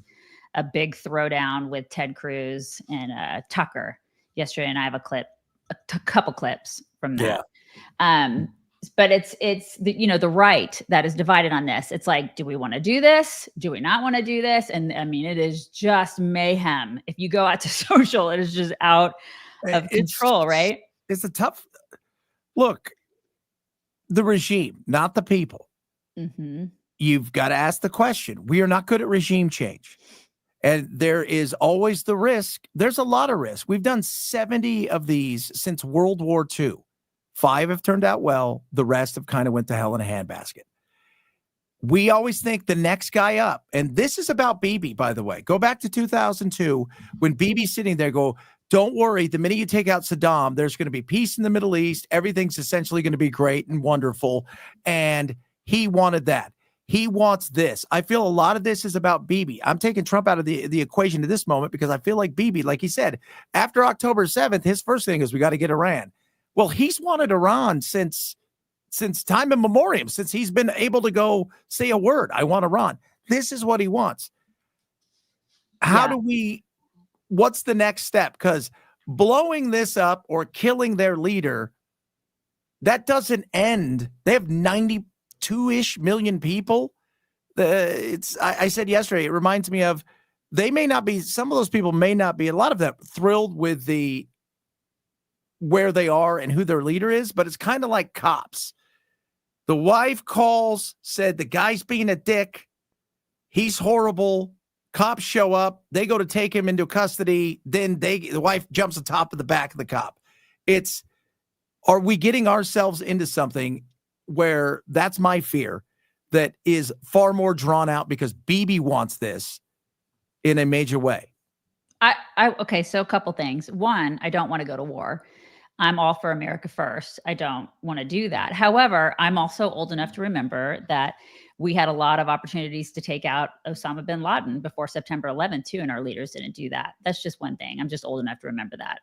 a big throwdown with Ted Cruz and Tucker yesterday, and I have a couple clips from that. Yeah. But it's the right that is divided on this. It's like, do we want to do this? Do we not want to do this? And I mean, it is just mayhem. If you go out to social, it is just out of control, right? It's a tough look. The regime, not the people. Mm-hmm. You've got to ask the question. We are not good at regime change. And there is always the risk. There's a lot of risk. We've done 70 of these since World War II. 5 have turned out well. The rest have kind of went to hell in a handbasket. We always think the next guy up. And this is about Bibi, by the way. Go back to 2002 when Bibi's sitting there, don't worry. The minute you take out Saddam, there's going to be peace in the Middle East. Everything's essentially going to be great and wonderful. And he wanted that. He wants this. I feel a lot of this is about Bibi. I'm taking Trump out of the equation at this moment because I feel like Bibi, like he said, after October 7th, his first thing is we got to get Iran. Well, he's wanted Iran since time immemorial, since he's been able to go say a word. I want Iran. This is what he wants. What's the next step? Because blowing this up or killing their leader, that doesn't end. They have 92-ish million people. I said yesterday, it reminds me of, they may not be, some of those people may not be, a lot of them thrilled with where they are and who their leader is, but it's kind of like cops. The wife calls, said the guy's being a dick. He's horrible. Cops show up. They go to take him into custody. Then the wife jumps on top of the back of the cop. Are we getting ourselves into something where, that's my fear, that is far more drawn out because Bibi wants this in a major way? Okay, so a couple things. One, I don't want to go to war. I'm all for America first. I don't want to do that. However, I'm also old enough to remember that we had a lot of opportunities to take out Osama bin Laden before September 11th too, and our leaders didn't do that. That's just one thing. I'm just old enough to remember that.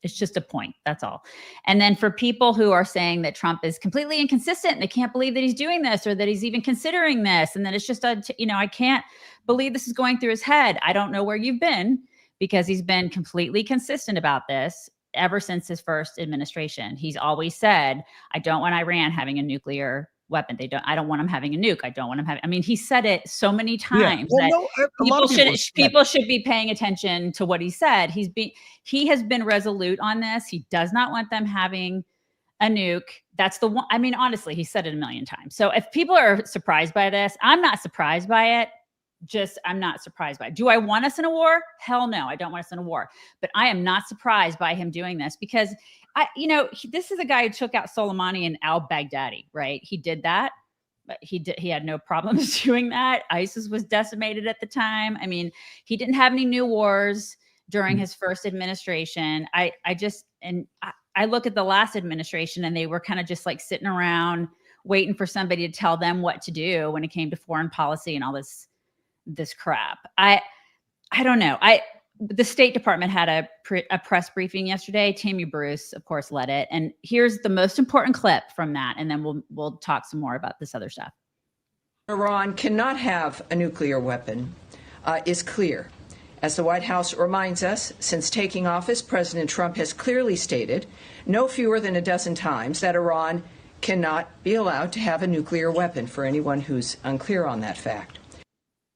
It's just a point. That's all. And then for people who are saying that Trump is completely inconsistent and they can't believe that he's doing this or that he's even considering this, and then it's just I can't believe this is going through his head. I don't know where you've been, because he's been completely consistent about this ever since his first administration. He's always said, I don't want Iran having a nuclear weapon. I don't want him having a nuke. I don't want him having, I mean, he said it so many times that people should be paying attention to what he said. He has been resolute on this. He does not want them having a nuke. That's the one. I mean, honestly, he said it a million times. So if people are surprised by this, I'm not surprised by it. I'm not surprised by it. Do I want us in a war? Hell no, I don't want us in a war. But I am not surprised by him doing this, because this is a guy who took out Soleimani and al-Baghdadi, right? He did that, but he had no problems doing that. ISIS was decimated at the time. I mean, he didn't have any new wars during his first administration. I look at the last administration, and they were kind of just like sitting around waiting for somebody to tell them what to do when it came to foreign policy and all this crap. I don't know. The State Department had a press briefing yesterday. Tammy Bruce, of course, led it. And here's the most important clip from that. And then we'll talk some more about this other stuff. Iran cannot have a nuclear weapon is clear. As the White House reminds us, since taking office, President Trump has clearly stated no fewer than a dozen times that Iran cannot be allowed to have a nuclear weapon, for anyone who's unclear on that fact.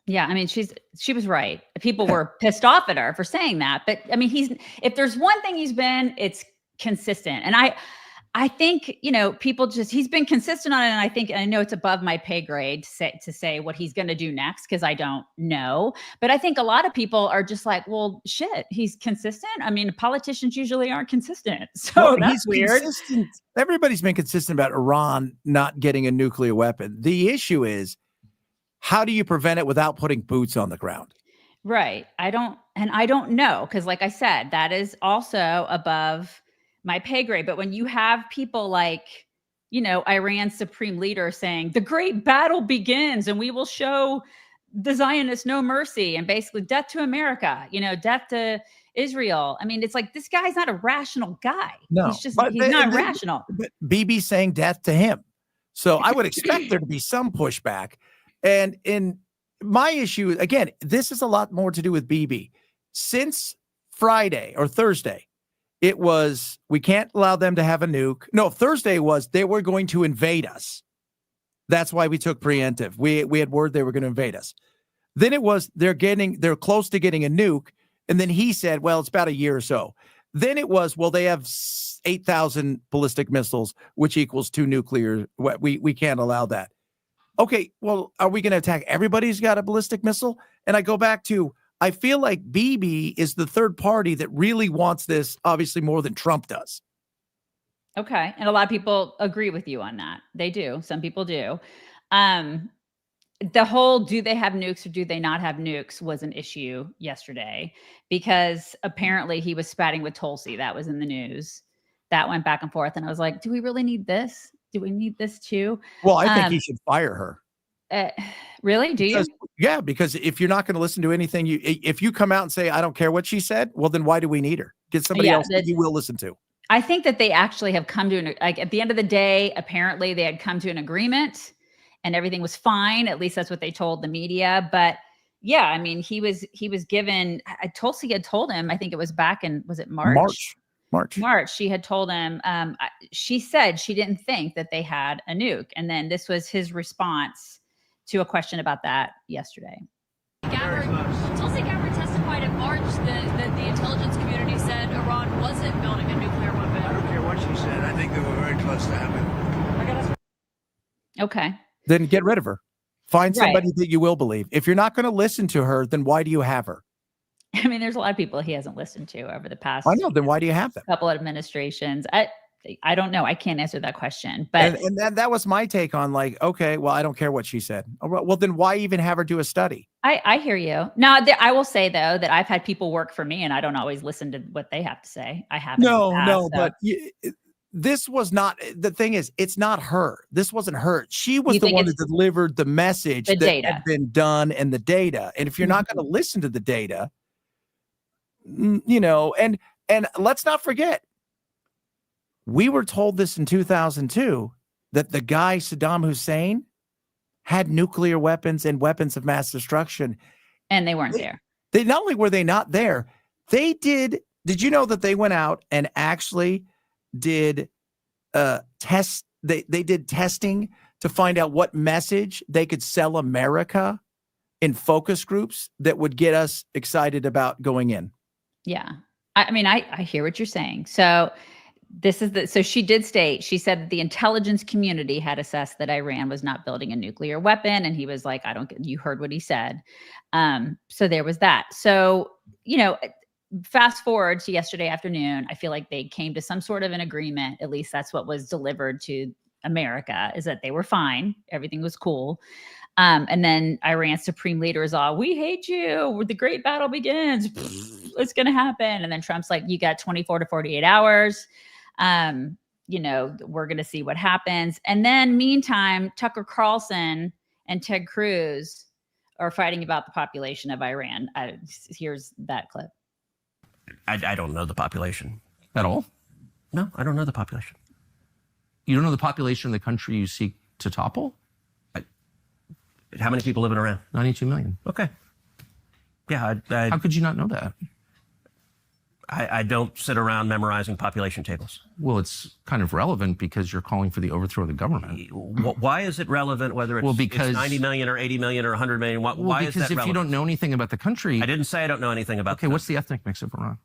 Yeah, I mean, she was right. People were pissed off at her for saying that. But I mean, if there's one thing he's been, it's consistent. And I think, he's been consistent on it. And I know it's above my pay grade to say what he's going to do next, because I don't know. But I think a lot of people are just like, well, shit, he's consistent. I mean, politicians usually aren't consistent. So that's weird. Consistent. Everybody's been consistent about Iran not getting a nuclear weapon. The issue is, how do you prevent it without putting boots on the ground? Right. I don't know. Because like I said, that is also above my pay grade. But when you have people like, Iran's supreme leader saying the great battle begins and we will show the Zionists no mercy, and basically death to America, death to Israel. I mean, it's like, this guy's not a rational guy. No, he's not rational. But Bibi's saying death to him. So I would expect there to be some pushback. And in my issue, again, this is a lot more to do with Bibi. Since Friday or Thursday, it was, we can't allow them to have a nuke. No, Thursday was, they were going to invade us. That's why we took preemptive. We had word they were going to invade us. Then it was, they're close to getting a nuke. And then he said, well, it's about a year or so. Then it was, well, they have 8,000 ballistic missiles, which equals 2 nuclear. We can't allow that. Okay, well, are we going to attack everybody who's got a ballistic missile? And I go back to, I feel like Bibi is the third party that really wants this, obviously more than Trump does. Okay, and a lot of people agree with you on that. They do. Some people do. The whole, do they have nukes or do they not have nukes, was an issue yesterday, because apparently he was spatting with Tulsi. That was in the news. That went back and forth. And I was like, do we really need this? Do we need this too? Well, I think he should fire her. Really? Do you? Yeah, because if you're not going to listen to anything, if you come out and say, I don't care what she said, well, then why do we need her? Get somebody else that you will listen to. I think that they actually have come to at the end of the day, apparently they had come to an agreement and everything was fine. At least that's what they told the media. But yeah, I mean, he was given, Tulsi had told him, I think it was back in, was it March? March. She had told him, she said she didn't think that they had a nuke. And then this was his response to a question about that yesterday. Tulsi Gabbard testified in March that the intelligence community said Iran wasn't building a nuclear weapon. I don't care what she said. I think they were very close to having. Okay. Then get rid of her. Find somebody that you will believe. If you're not going to listen to her, then why do you have her? I mean, there's a lot of people he hasn't listened to over the past. I know. Then why do you have them? Couple of administrations. I don't know. I can't answer that question. But and that was my take on like, okay, well, I don't care what she said. Well, then why even have her do a study? I hear you. Now, I will say though that I've had people work for me, and I don't always listen to what they have to say. I haven't. But this was not the thing. Is it's not her. This wasn't her. She was the one that delivered the message that had been done and the data. And if you're not going to listen to the data, you know, and let's not forget. We were told this in 2002 that the guy Saddam Hussein had nuclear weapons and weapons of mass destruction. And they weren't there. They not only were they not there, they did. Did you know that they went out and actually did tests? They did testing to find out what message they could sell America in focus groups that would get us excited about going in. Yeah. I mean, I hear what you're saying. So so she did state, she said that the intelligence community had assessed that Iran was not building a nuclear weapon. And he was like, you heard what he said. So there was that. So, you know, fast forward to yesterday afternoon, I feel like they came to some sort of an agreement. At least that's what was delivered to America, is that they were fine. Everything was cool. And then Iran's supreme leader is all, we hate you. The great battle begins. It's going to happen. And then Trump's like, you got 24 to 48 hours. You know, we're going to see what happens. And then meantime, Tucker Carlson and Ted Cruz are fighting about the population of Iran. Here's that clip. I don't know the population. At all? No, I don't know the population. You don't know the population of the country you seek to topple? How many people live in Iran? 92 million. Okay. Yeah. How could you not know that? I don't sit around memorizing population tables. Well, it's kind of relevant because you're calling for the overthrow of the government. Why is it relevant whether it's 90 million or 80 million or 100 million? Why is that relevant? Because if you don't know anything about the country... I didn't say I don't know anything about Okay, what's the ethnic mix of Iran?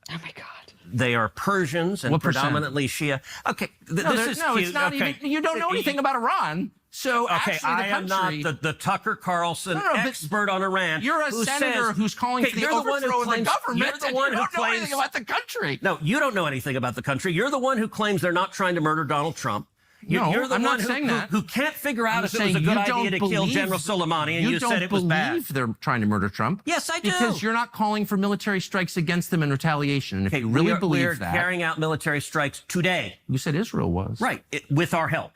Oh my God. They are Persians and predominantly Shia. Okay, this is cute. It's not even... You don't know anything about Iran. So okay, actually, I am not the Tucker Carlson expert on Iran. You're a senator who's calling for the overthrow of the government. You're the one who don't know anything about the country. No, you don't know anything about the country. You're the one who claims they're not trying to murder Donald Trump. You're the one who can't figure out if it was a good idea to kill General Soleimani, and you said it was bad. You don't believe they're trying to murder Trump? Yes, I do. Because you're not calling for military strikes against them in retaliation. And if you really believe that... We're carrying out military strikes today. You said Israel was. Right, with our help.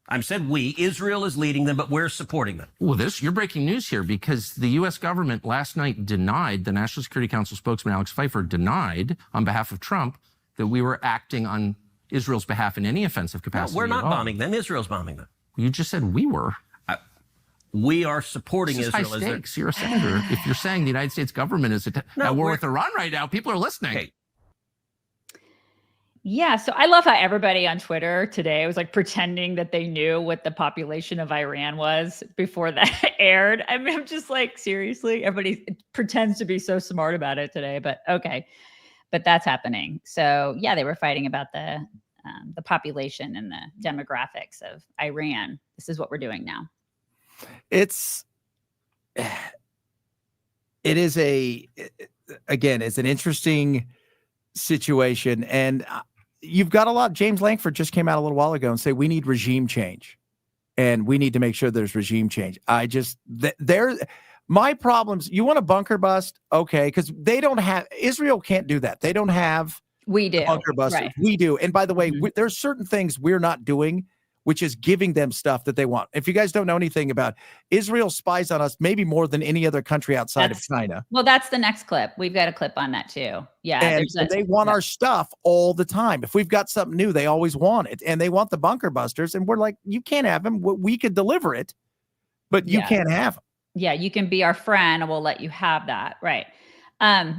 I said we. Israel is leading them, but we're supporting them. Well, you're breaking news here because the U.S. government last night denied, the National Security Council spokesman Alex Pfeiffer denied on behalf of Trump that we were acting on Israel's behalf in any offensive capacity. No, we're not bombing them. Israel's bombing them. You just said we were. We are supporting Israel. High stakes. You're a senator. If you're saying the United States government is at war with Iran right now, people are listening. Okay. Yeah, so I love how everybody on Twitter today was like pretending that they knew what the population of Iran was before that aired. I mean, I'm just like, seriously, everybody pretends to be so smart about it today, but okay. But that's happening. So yeah, they were fighting about the population and the demographics of Iran. This is what we're doing now. It is it's an interesting situation, and you've got a lot. James Lankford just came out a little while ago and say we need regime change, and we need to make sure there's regime change. My problems. You want a bunker bust, okay? Because they don't have. Israel can't do that. They don't have. We do bunker busters. Right. We do. And by the way, there's certain things we're not doing, which is giving them stuff that they want. If you guys don't know anything about Israel, spies on us maybe more than any other country outside of China. Well, that's the next clip. We've got a clip on that too. Yeah. And they want our stuff all the time. If we've got something new, they always want it. And they want the bunker busters. And we're like, you can't have them. We could deliver it, but you can't have them. Yeah, you can be our friend and we'll let you have that. Right. I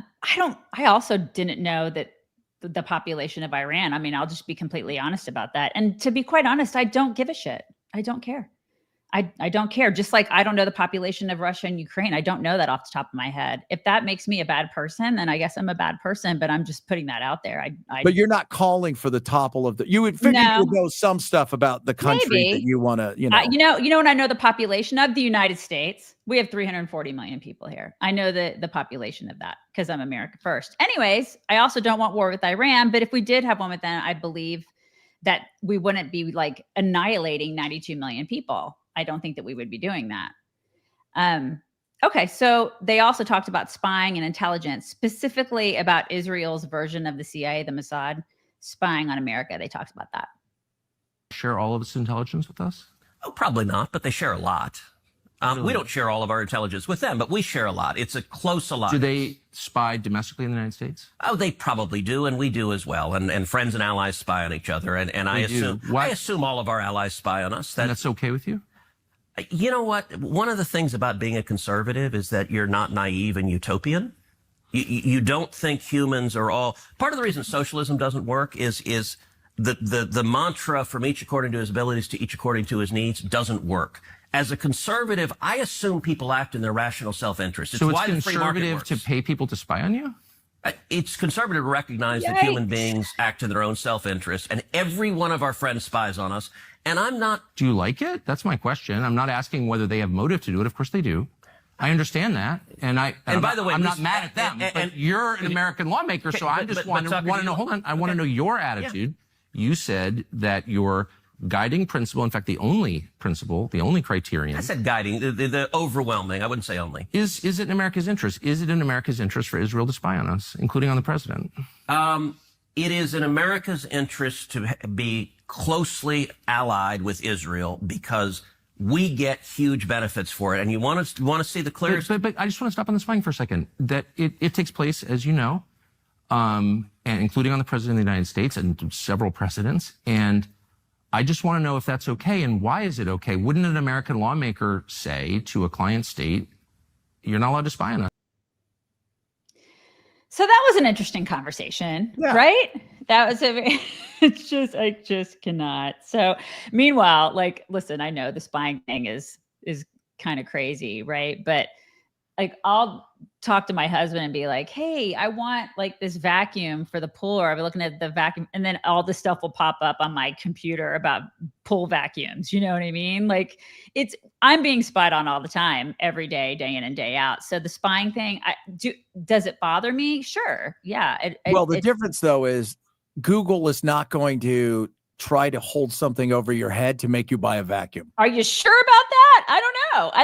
also didn't know that the population of Iran. I mean, I'll just be completely honest about that. And to be quite honest, I don't give a shit. I don't care. I don't care. Just like I don't know the population of Russia and Ukraine. I don't know that off the top of my head. If that makes me a bad person, then I guess I'm a bad person, but I'm just putting that out there. But you're not calling for the topple of you would figure you would know some stuff about the country that you want to, you know. When I know the population of the United States, we have 340 million people here. I know the population of that because I'm America first. Anyways, I also don't want war with Iran, but if we did have one with them, I believe that we wouldn't be like annihilating 92 million people. I don't think that we would be doing that. Okay, so they also talked about spying and intelligence, specifically about Israel's version of the CIA, the Mossad, spying on America. They talked about that. Share all of its intelligence with us? Oh, probably not, but they share a lot. We don't share all of our intelligence with them, but we share a lot. It's a close alliance. Do they spy domestically in the United States? Oh, they probably do, and we do as well. And friends and allies spy on each other. And I assume all of our allies spy on us. And that's okay with you? You know what? One of the things about being a conservative is that you're not naive and utopian. You don't think humans are all... Part of the reason socialism doesn't work is the mantra from each according to his abilities to each according to his needs doesn't work. As a conservative, I assume people act in their rational self-interest. So it's conservative to pay people to spy on you? It's conservative to recognize that human beings act in their own self-interest, and every one of our friends spies on us, and I'm not... Do you like it? That's my question. I'm not asking whether they have motive to do it. Of course they do. I understand that, and by the way, I'm not mad at them. But you're an American lawmaker, so I just want to know. Hold on, I want to know your attitude. Yeah. You said that your guiding principle, in fact, the only principle, the only criterion. I said guiding, the overwhelming. I wouldn't say only. Is it in America's interest? Is it in America's interest for Israel to spy on us, including on the president? It is in America's interest to be closely allied with Israel because we get huge benefits for it. And you want to see the clearest... But I just want to stop on the spying for a second. That it takes place, as you know, and including on the president of the United States and several presidents. And I just want to know if that's okay and why is it okay? Wouldn't an American lawmaker say to a client state, you're not allowed to spy on us? So that was an interesting conversation, right? That was I just cannot. So meanwhile, like, listen, I know the spying thing is kind of crazy, right? But like, I'll talk to my husband and be like, hey, I want like this vacuum for the pool, or I'll be looking at the vacuum, and then all this stuff will pop up on my computer about pool vacuums. You know what I mean? Like, I'm being spied on all the time, every day, day in and day out. So the spying thing, does it bother me? Sure. Yeah. The difference though is Google is not going to try to hold something over your head to make you buy a vacuum. Are you sure about that? I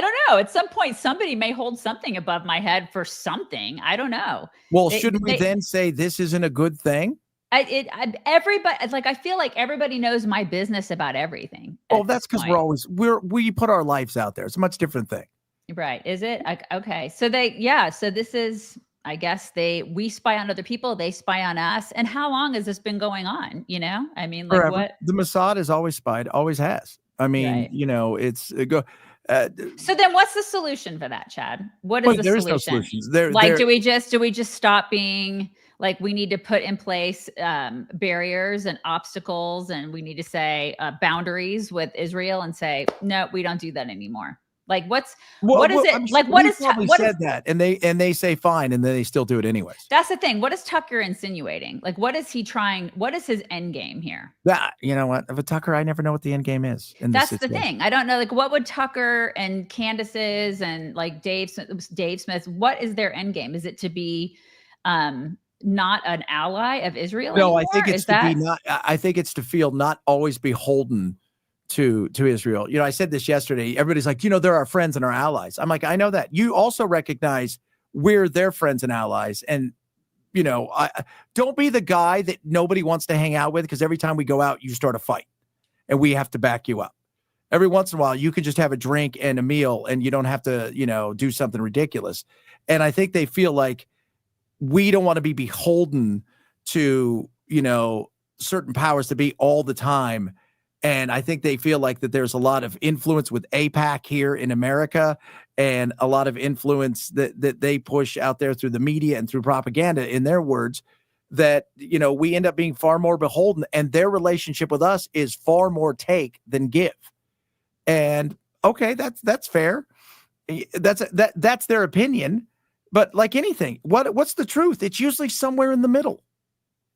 don't know. At some point, somebody may hold something above my head for something. I don't know. Well, shouldn't we then say this isn't a good thing? Everybody, like, I feel like everybody knows my business about everything. Well, that's because we put our lives out there. It's a much different thing. Right. Is it? Okay. So so this is, I guess we spy on other people. They spy on us. And how long has this been going on? You know, I mean, like, forever. What? The Mossad has always spied, always has. I mean, right. You know, so then what's the solution for that, Chad? What is the solution? No solutions. Do we just stop being like, we need to put in place barriers and obstacles, and we need to say boundaries with Israel and say, no, we don't do that anymore. Like, what is that? And they say fine, and then they still do it anyways. That's the thing. What is Tucker insinuating? Like, what is he trying? What is his end game here? You know what? With Tucker, I never know what the end game is. That's the thing. I don't know. Like, what would Tucker and Candace's and like Dave Smith? What is their end game? Is it to be not an ally of Israel? No, anymore? I think it's I think it's to feel not always beholden to Israel. You know, I said this yesterday. Everybody's like, they're our friends and our allies. I'm like, I know that. You also recognize we're their friends and allies. And, don't be the guy that nobody wants to hang out with, because every time we go out, you start a fight and we have to back you up. Every once in a while, you could just have a drink and a meal and you don't have to, do something ridiculous. And I think they feel like we don't want to be beholden to, certain powers to be all the time. And I think they feel like that there's a lot of influence with AIPAC here in America, and a lot of influence that they push out there through the media and through propaganda, in their words, that, we end up being far more beholden, and their relationship with us is far more take than give. And Okay, that's fair. That's their opinion. But like anything, what's the truth? It's usually somewhere in the middle.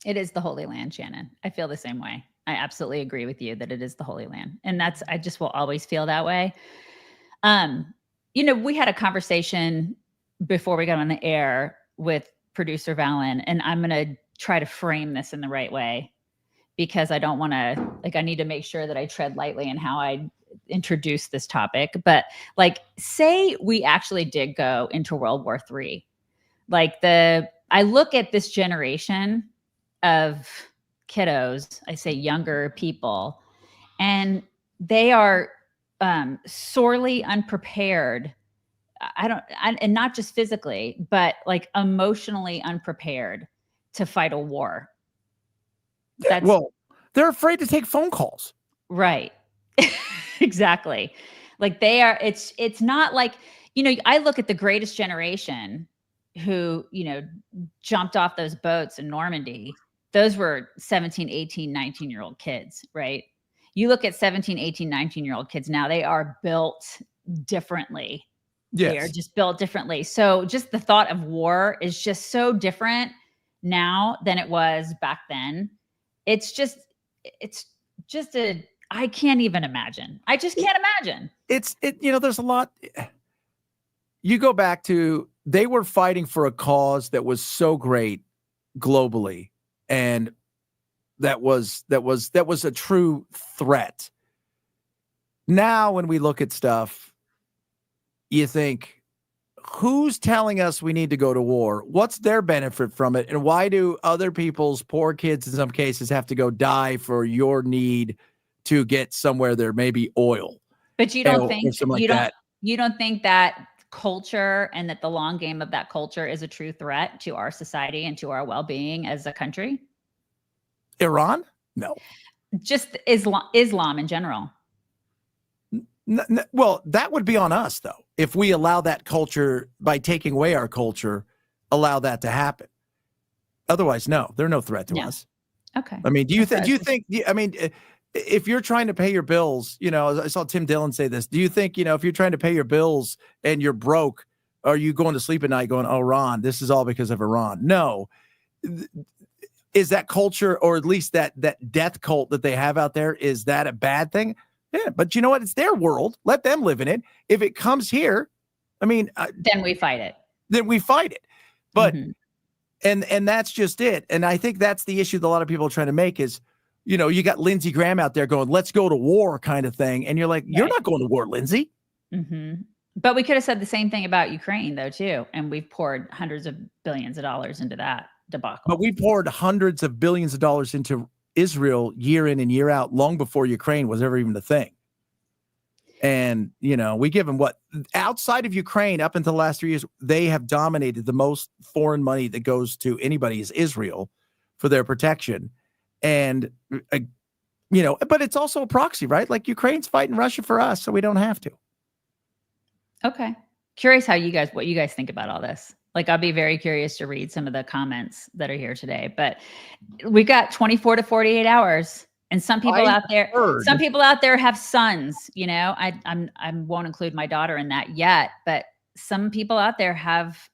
It is the Holy Land, Shannon. I feel the same way. I absolutely agree with you that it is the Holy Land. And I just will always feel that way. We had a conversation before we got on the air with producer Valen, and I'm going to try to frame this in the right way because I don't want to, I need to make sure that I tread lightly in how I introduce this topic. But say we actually did go into World War III. I look at this generation of kiddos, I say younger people, and they are sorely unprepared. And not just physically, but emotionally unprepared to fight a war. They're afraid to take phone calls. Right. Exactly. It's not I look at the greatest generation who, jumped off those boats in Normandy. Those were 17, 18, 19-year-old kids, right? You look at 17, 18, 19-year-old kids now, they are built differently. Yes. They are just built differently. So just the thought of war is just so different now than it was back then. It's just I can't even imagine. I just can't imagine. There's a lot. You go back to, they were fighting for a cause that was so great globally. And that was a true threat. Now, when we look at stuff, you think, who's telling us we need to go to war? What's their benefit from it? And why do other people's poor kids, in some cases, have to go die for your need to get somewhere there may be oil? But you don't think you don't think that culture and that the long game of that culture is a true threat to our society and to our well-being as a country? Iran? No. Just Islam in general. Well, that would be on us, though. If we allow that culture, by taking away our culture, allow that to happen. Otherwise, no, they're no threat to us. Okay. I mean, do you think, if you're trying to pay your bills, I saw Tim Dillon say this. Do you think, if you're trying to pay your bills and you're broke, are you going to sleep at night going, oh, Iran, this is all because of Iran? No. Is that culture, or at least that death cult that they have out there, is that a bad thing? Yeah, but you know what? It's their world. Let them live in it. If it comes here, then we fight it. But, and that's just it. And I think that's the issue that a lot of people are trying to make is, you got Lindsey Graham out there going, let's go to war kind of thing. And you're like, you're not going to war, Lindsey. Mm-hmm. But we could have said the same thing about Ukraine, though, too. And we've poured hundreds of billions of dollars into that debacle. But we poured hundreds of billions of dollars into Israel year in and year out, long before Ukraine was ever even a thing. And, we give them outside of Ukraine, up until the last 3 years, they have dominated. The most foreign money that goes to anybody is Israel for their protection. And, but it's also a proxy, right? Like Ukraine's fighting Russia for us, so we don't have to. Okay. Curious what you guys think about all this. I'll be very curious to read some of the comments that are here today, but we got 24 to 48 hours. And some people out there have sons, I won't include my daughter in that yet, but some people out there have,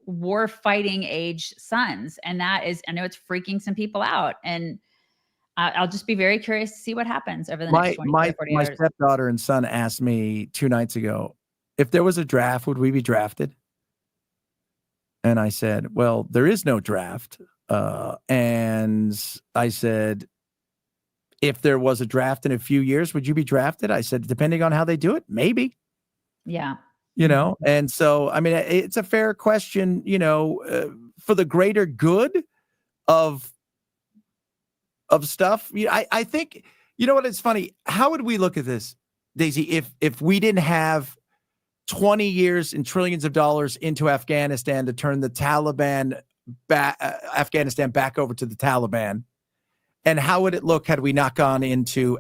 war fighting age sons. And I know it's freaking some people out. And I'll just be very curious to see what happens over the next 24 to 48 hours. My stepdaughter and son asked me 2 nights ago, if there was a draft, would we be drafted? And I said, well, there is no draft. And I said, if there was a draft in a few years, would you be drafted? I said, depending on how they do it, maybe. Yeah. And so, it's a fair question, for the greater good of stuff. I think, what is funny? How would we look at this, Daisy, if we didn't have 20 years and trillions of dollars into Afghanistan to turn the Taliban Afghanistan back over to the Taliban? And how would it look had we not gone into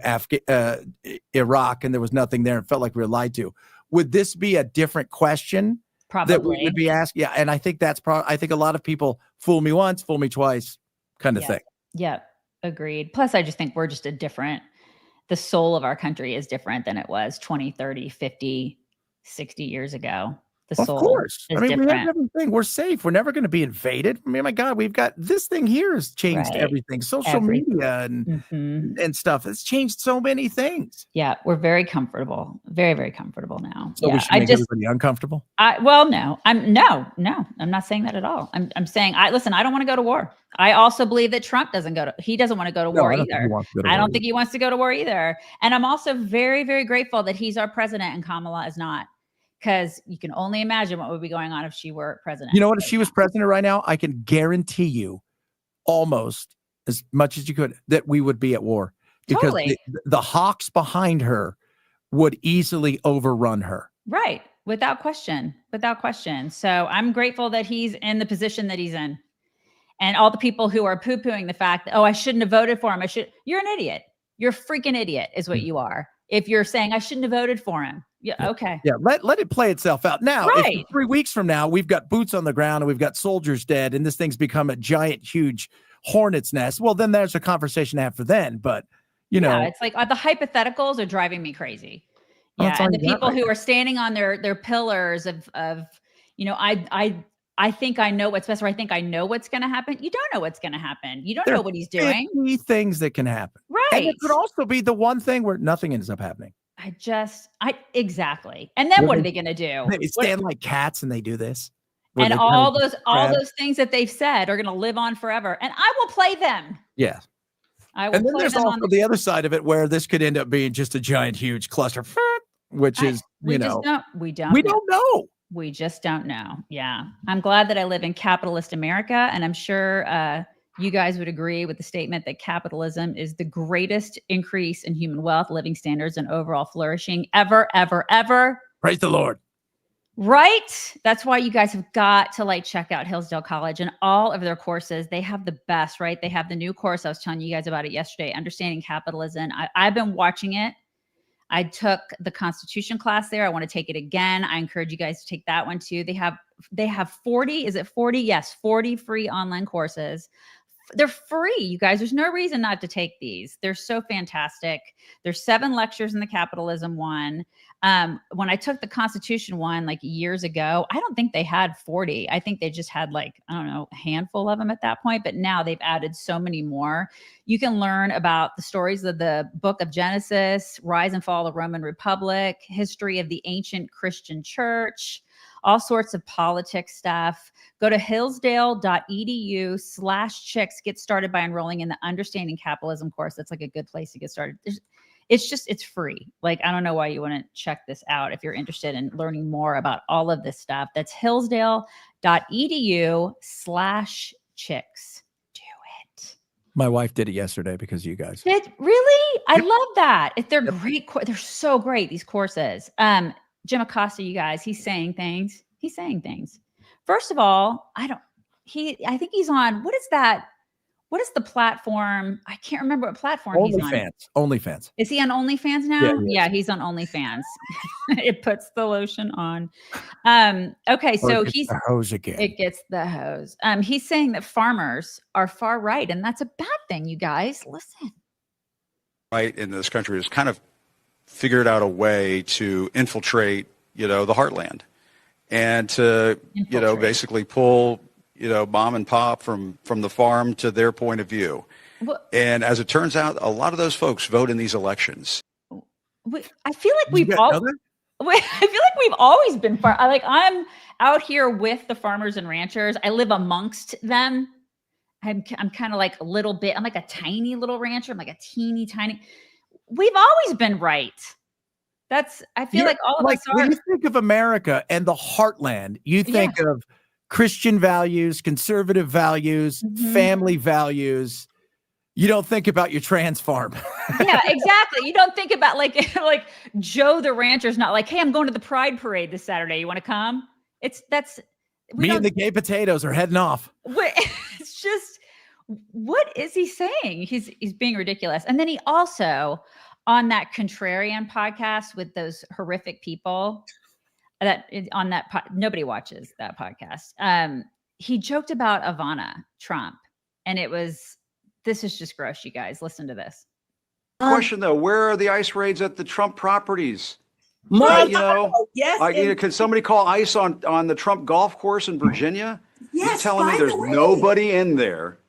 Iraq and there was nothing there and felt like we were lied to? Would this be a different question? Probably. That we would be asked? Yeah, and I think I think a lot of people fool me once, fool me twice kind of thing. Yeah, agreed. Plus, I just think we're just a different the soul of our country is different than it was 20, 30, 50, 60 years ago. The soul of course. is I mean, different. we have everything. We're safe. We're never going to be invaded. I mean, my God, we've got this thing here has changed everything. Social media and stuff. It's changed so many things. Yeah, we're very comfortable. Very, very comfortable now. So we should make everybody uncomfortable. No, I'm not saying that at all. I'm saying I don't want to go to war. I also believe that Trump doesn't want to go to war either. I don't think he wants to go to war either. And I'm also very, very grateful that he's our president and Kamala is not. Because you can only imagine what would be going on if she were president. You know what? If she was president right now, I can guarantee you almost as much as you could that we would be at war. Because the hawks behind her would easily overrun her. Right. Without question. Without question. So I'm grateful that he's in the position that he's in. And all the people who are poo-pooing the fact that, I shouldn't have voted for him. You're an idiot. You're a freaking idiot is what you are. If you're saying I shouldn't have voted for him. Yeah. Okay. Yeah. Let it play itself out. Now, if 3 weeks from now, we've got boots on the ground and we've got soldiers dead and this thing's become a giant, huge hornet's nest. Well, then there's a conversation to have for then. But, you know, it's like the hypotheticals are driving me crazy. Yeah. And the people who are standing on their pillars of, I think I know what's best, or I think I know what's going to happen. You don't know what's going to happen. You don't know what he's doing. 50 things that can happen. Right. And it could also be the one thing where nothing ends up happening. Exactly. And then what are they going to do? They stand like cats and they do this. And all those things that they've said are going to live on forever. And I will play them. Yeah. I will and then play there's them also the other side of it where this could end up being just a giant, huge cluster, which is, we don't know. We don't know. We just don't know. Yeah. I'm glad that I live in capitalist America. And I'm sure you guys would agree with the statement that capitalism is the greatest increase in human wealth, living standards, and overall flourishing ever, ever, ever. Praise the Lord. Right. That's why you guys have got to check out Hillsdale College and all of their courses. They have the best, right? They have the new course. I was telling you guys about it yesterday, Understanding Capitalism. I've been watching it. I took the Constitution class there. I want to take it again. I encourage you guys to take that one too. They have 40, is it 40? Yes, 40 free online courses. They're free, you guys. There's no reason not to take these. They're so fantastic. There's 7 lectures in the capitalism one. When I took the Constitution one years ago, I don't think they had 40. I think they just had a handful of them at that point. But now they've added so many more. You can learn about the stories of the book of Genesis, rise and fall of the Roman Republic, history of the ancient Christian church, all sorts of politics stuff. Go to hillsdale.edu/chicks. Get started by enrolling in the Understanding Capitalism course. That's a good place to get started. It's free. I don't know why you wouldn't check this out if you're interested in learning more about all of this stuff. That's hillsdale.edu/chicks. Do it. My wife did it yesterday because you guys. Really? I love that. They're great. They're so great, these courses. Jim Acosta, you guys, he's saying things. First of all, I think he's on, what is that? What is the platform? I can't remember what platform he's on. OnlyFans. Is he on OnlyFans now? Yeah, he's on OnlyFans. It puts the lotion on. Okay, so he's the hose again. It gets the hose. He's saying that farmers are far right, and that's a bad thing, you guys. Listen. Right in this country has kind of figured out a way to infiltrate, the heartland and to, basically pull, mom and pop from the farm to their point of view. Well, and as it turns out, a lot of those folks vote in these elections. I feel like we've always been I'm out here with the farmers and ranchers. I live amongst them. I'm kind of a little bit, I'm a tiny little rancher. I'm a teeny tiny. We've always been right. I feel like all of us are. When you think of America and the heartland, you think of Christian values, conservative values, family values. You don't think about your trans farm. Yeah, exactly. You don't think about Joe the rancher's not hey, I'm going to the Pride Parade this Saturday. You want to come? Me and the gay potatoes are heading off. It's just, what is he saying? He's being ridiculous. And then he also, on that contrarian podcast with those horrific people nobody watches that podcast. He joked about Ivana Trump, and this is just gross, you guys. Listen to this. question though, where are the ICE raids at the Trump properties? Yes. Could somebody call ICE on the Trump golf course in Virginia? Yes, You're telling me there's nobody in there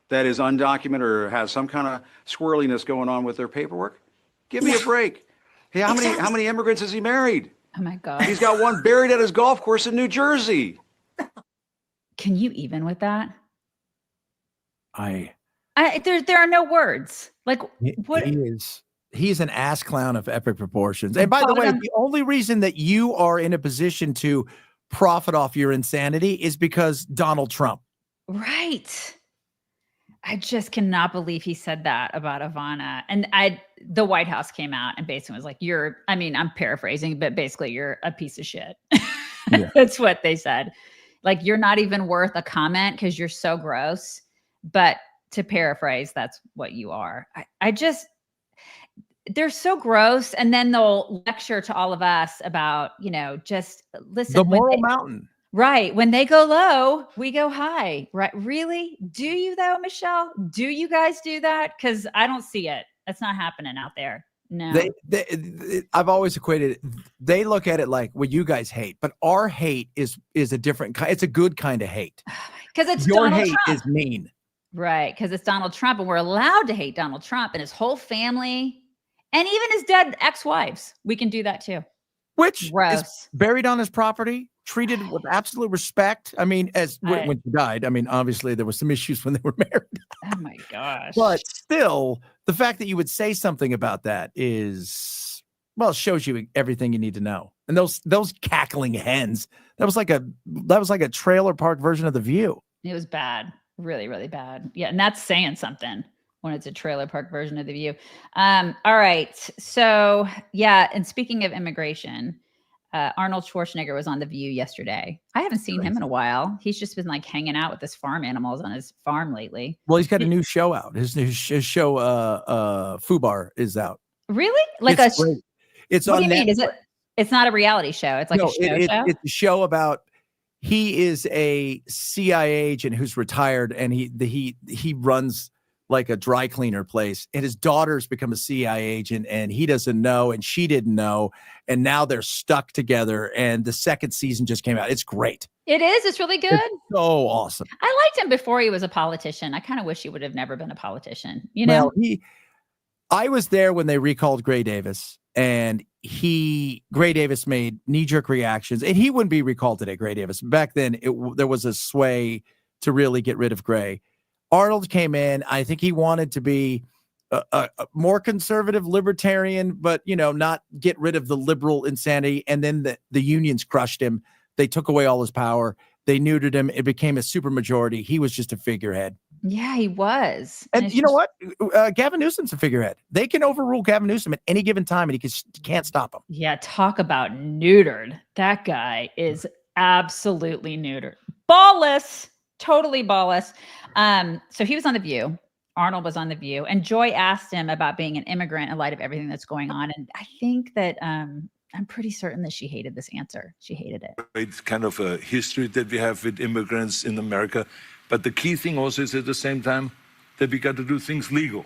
that is undocumented or has some kind of squirreliness going on with their paperwork? Give me a break. Hey, how many immigrants has he married? Oh my God. He's got one buried at his golf course in New Jersey. Can you even with that? There are no words. Like what? He's an ass clown of epic proportions. And by the way, the only reason that you are in a position to profit off your insanity is because Donald Trump. Right. I just cannot believe he said that about Ivana. And the White House came out and basically was like, I'm paraphrasing, but basically you're a piece of shit. Yeah. That's what they said. Like, you're not even worth a comment because you're so gross. But to paraphrase, that's what you are. They're so gross. And then they'll lecture to all of us about, just listen. The moral mountain. Right. When they go low, we go high. Right. Really? Do you though, Michelle? Do you guys do that? Because I don't see it. That's not happening out there. No. I've always equated it. They look at it like what you guys hate, but our hate is a different kind. It's a good kind of hate. Because it's your Donald hate Trump. is mean. Right. Because it's Donald Trump, and we're allowed to hate Donald Trump and his whole family, and even his dead ex-wives. We can do that too. Which is buried on his property, treated with absolute respect. I mean, when she died, I mean, obviously there was some issues when they were married. Oh my gosh. But still, the fact that you would say something about that shows you everything you need to know. And those cackling hens, that was like a trailer park version of The View. It was bad. Really, really bad. Yeah. And that's saying something when it's a trailer park version of The View. All right. So yeah. And speaking of immigration, Arnold Schwarzenegger was on The View yesterday. I haven't seen him in a while. He's just been like hanging out with his farm animals on his farm lately. Well, he's got a new show out. His show, Fubar, is out. Really? Like it's great. It's what on do you Netflix. mean? It's not a reality show. It's like a show. It's a show about. He is a CIA agent who's retired, and he runs like a dry cleaner place, and his daughter's become a CIA agent, and he doesn't know, and she didn't know, and now they're stuck together, and the second season just came out. It's great. It is. It's really good. It's so awesome. I liked him before he was a politician. I kind of wish he would have never been a politician. Well, I was there when they recalled Gray Davis, and Gray Davis made knee-jerk reactions, and he wouldn't be recalled today, Gray Davis. Back then, there was a sway to really get rid of Gray. Arnold came in. I think he wanted to be a more conservative libertarian, but, not get rid of the liberal insanity. And then the unions crushed him. They took away all his power. They neutered him. It became a supermajority. He was just a figurehead. Yeah, he was. And you know what? Gavin Newsom's a figurehead. They can overrule Gavin Newsom at any given time, and he can't stop him. Yeah, talk about neutered. That guy is absolutely neutered. Ballless. Totally ballless. So he was on The View. Arnold was on The View. And Joy asked him about being an immigrant in light of everything that's going on. And I think that I'm pretty certain that she hated this answer. She hated it. It's kind of a history that we have with immigrants in America. But the key thing also is at the same time that we got to do things legal.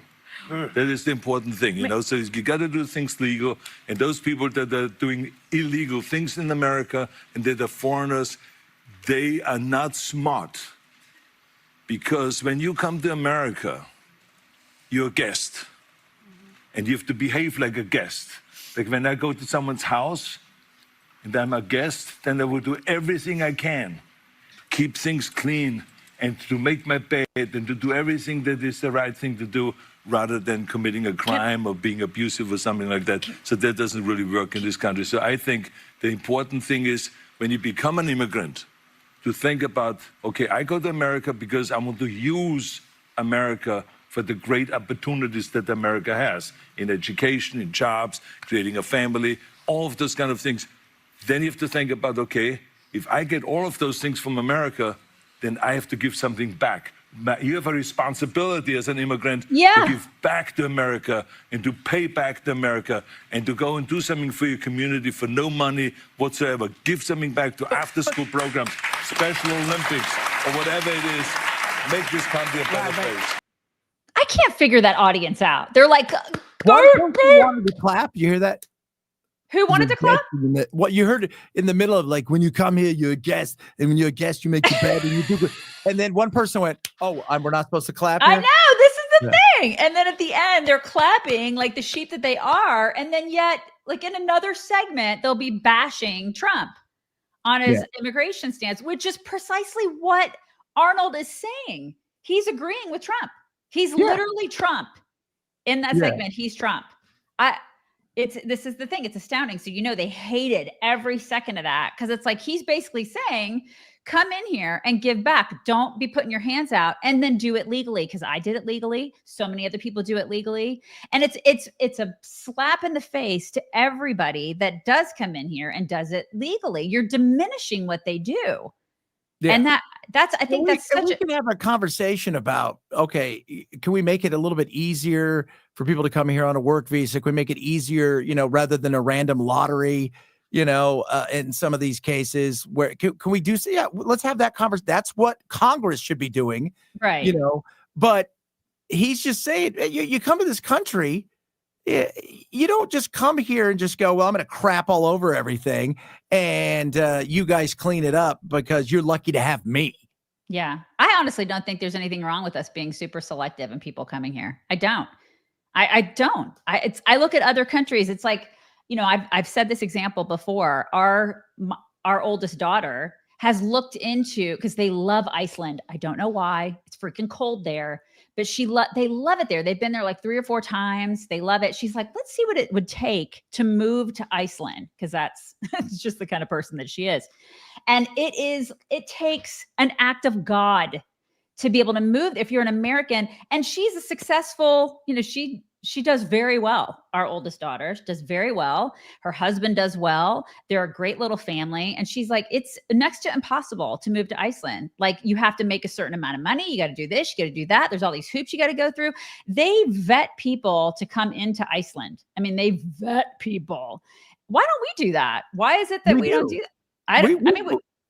That is the important thing, So you got to do things legal. And those people that are doing illegal things in America and that are foreigners, they are not smart. Because when you come to America, you're a guest. And you have to behave like a guest. Like when I go to someone's house and I'm a guest, then I will do everything I can. Keep things clean and to make my bed and to do everything that is the right thing to do rather than committing a crime or being abusive or something like that. So that doesn't really work in this country. So I think the important thing is when you become an immigrant, to think about, okay, I go to America because I want to use America for the great opportunities that America has in education, in jobs, creating a family, all of those kind of things. Then you have to think about, okay, if I get all of those things from America, then I have to give something back. You have a responsibility as an immigrant to give back to America and to pay back to America and to go and do something for your community for no money whatsoever. Give something back to after-school programs, Special Olympics, or whatever it is. Make this country a better place. I can't figure that audience out. They're like, Don't you wanted to clap? You hear that? Who wanted to clap? What you heard in the middle of, like, when you come here, you're a guest, and when you're a guest, you make your bed and you do good. And then one person went, "Oh, we're not supposed to clap here?" I know, this is the thing. And then at the end, they're clapping like the sheep that they are, and then yet, like in another segment, they'll be bashing Trump on his immigration stance, which is precisely what Arnold is saying. He's agreeing with Trump. He's literally Trump in that segment. He's Trump. This is the thing. It's astounding. So, they hated every second of that, because it's like he's basically saying, come in here and give back. Don't be putting your hands out, and then do it legally, because I did it legally. So many other people do it legally. And it's a slap in the face to everybody that does come in here and does it legally. You're diminishing what they do. Yeah. And I think we can have a conversation about, okay, can we make it a little bit easier for people to come here on a work visa? Can we make it easier, rather than a random lottery, in some of these cases where can we do, let's have that conversation. That's what Congress should be doing. Right. But he's just saying, you come to this country, you don't just come here and just go, well, I'm going to crap all over everything and you guys clean it up because you're lucky to have me. Yeah. I honestly don't think there's anything wrong with us being super selective and people coming here. I don't. I don't. I look at other countries. It's like, I've said this example before. Our oldest daughter has looked into, because they love Iceland. I don't know why. It's freaking cold there. But they love it there. They've been there like 3 or 4 times. They love it. She's like, let's see what it would take to move to Iceland, because that's just the kind of person that she is. And it takes an act of God to be able to move if you're an American. And she's a successful, she does very well. Our oldest daughter does very well. Her husband does well. They're a great little family. And she's like, it's next to impossible to move to Iceland. Like, you have to make a certain amount of money. You got to do this, you got to do that. There's all these hoops you got to go through. They vet people to come into Iceland. I mean, they vet people. Why don't we do that? Why is it that we don't do that?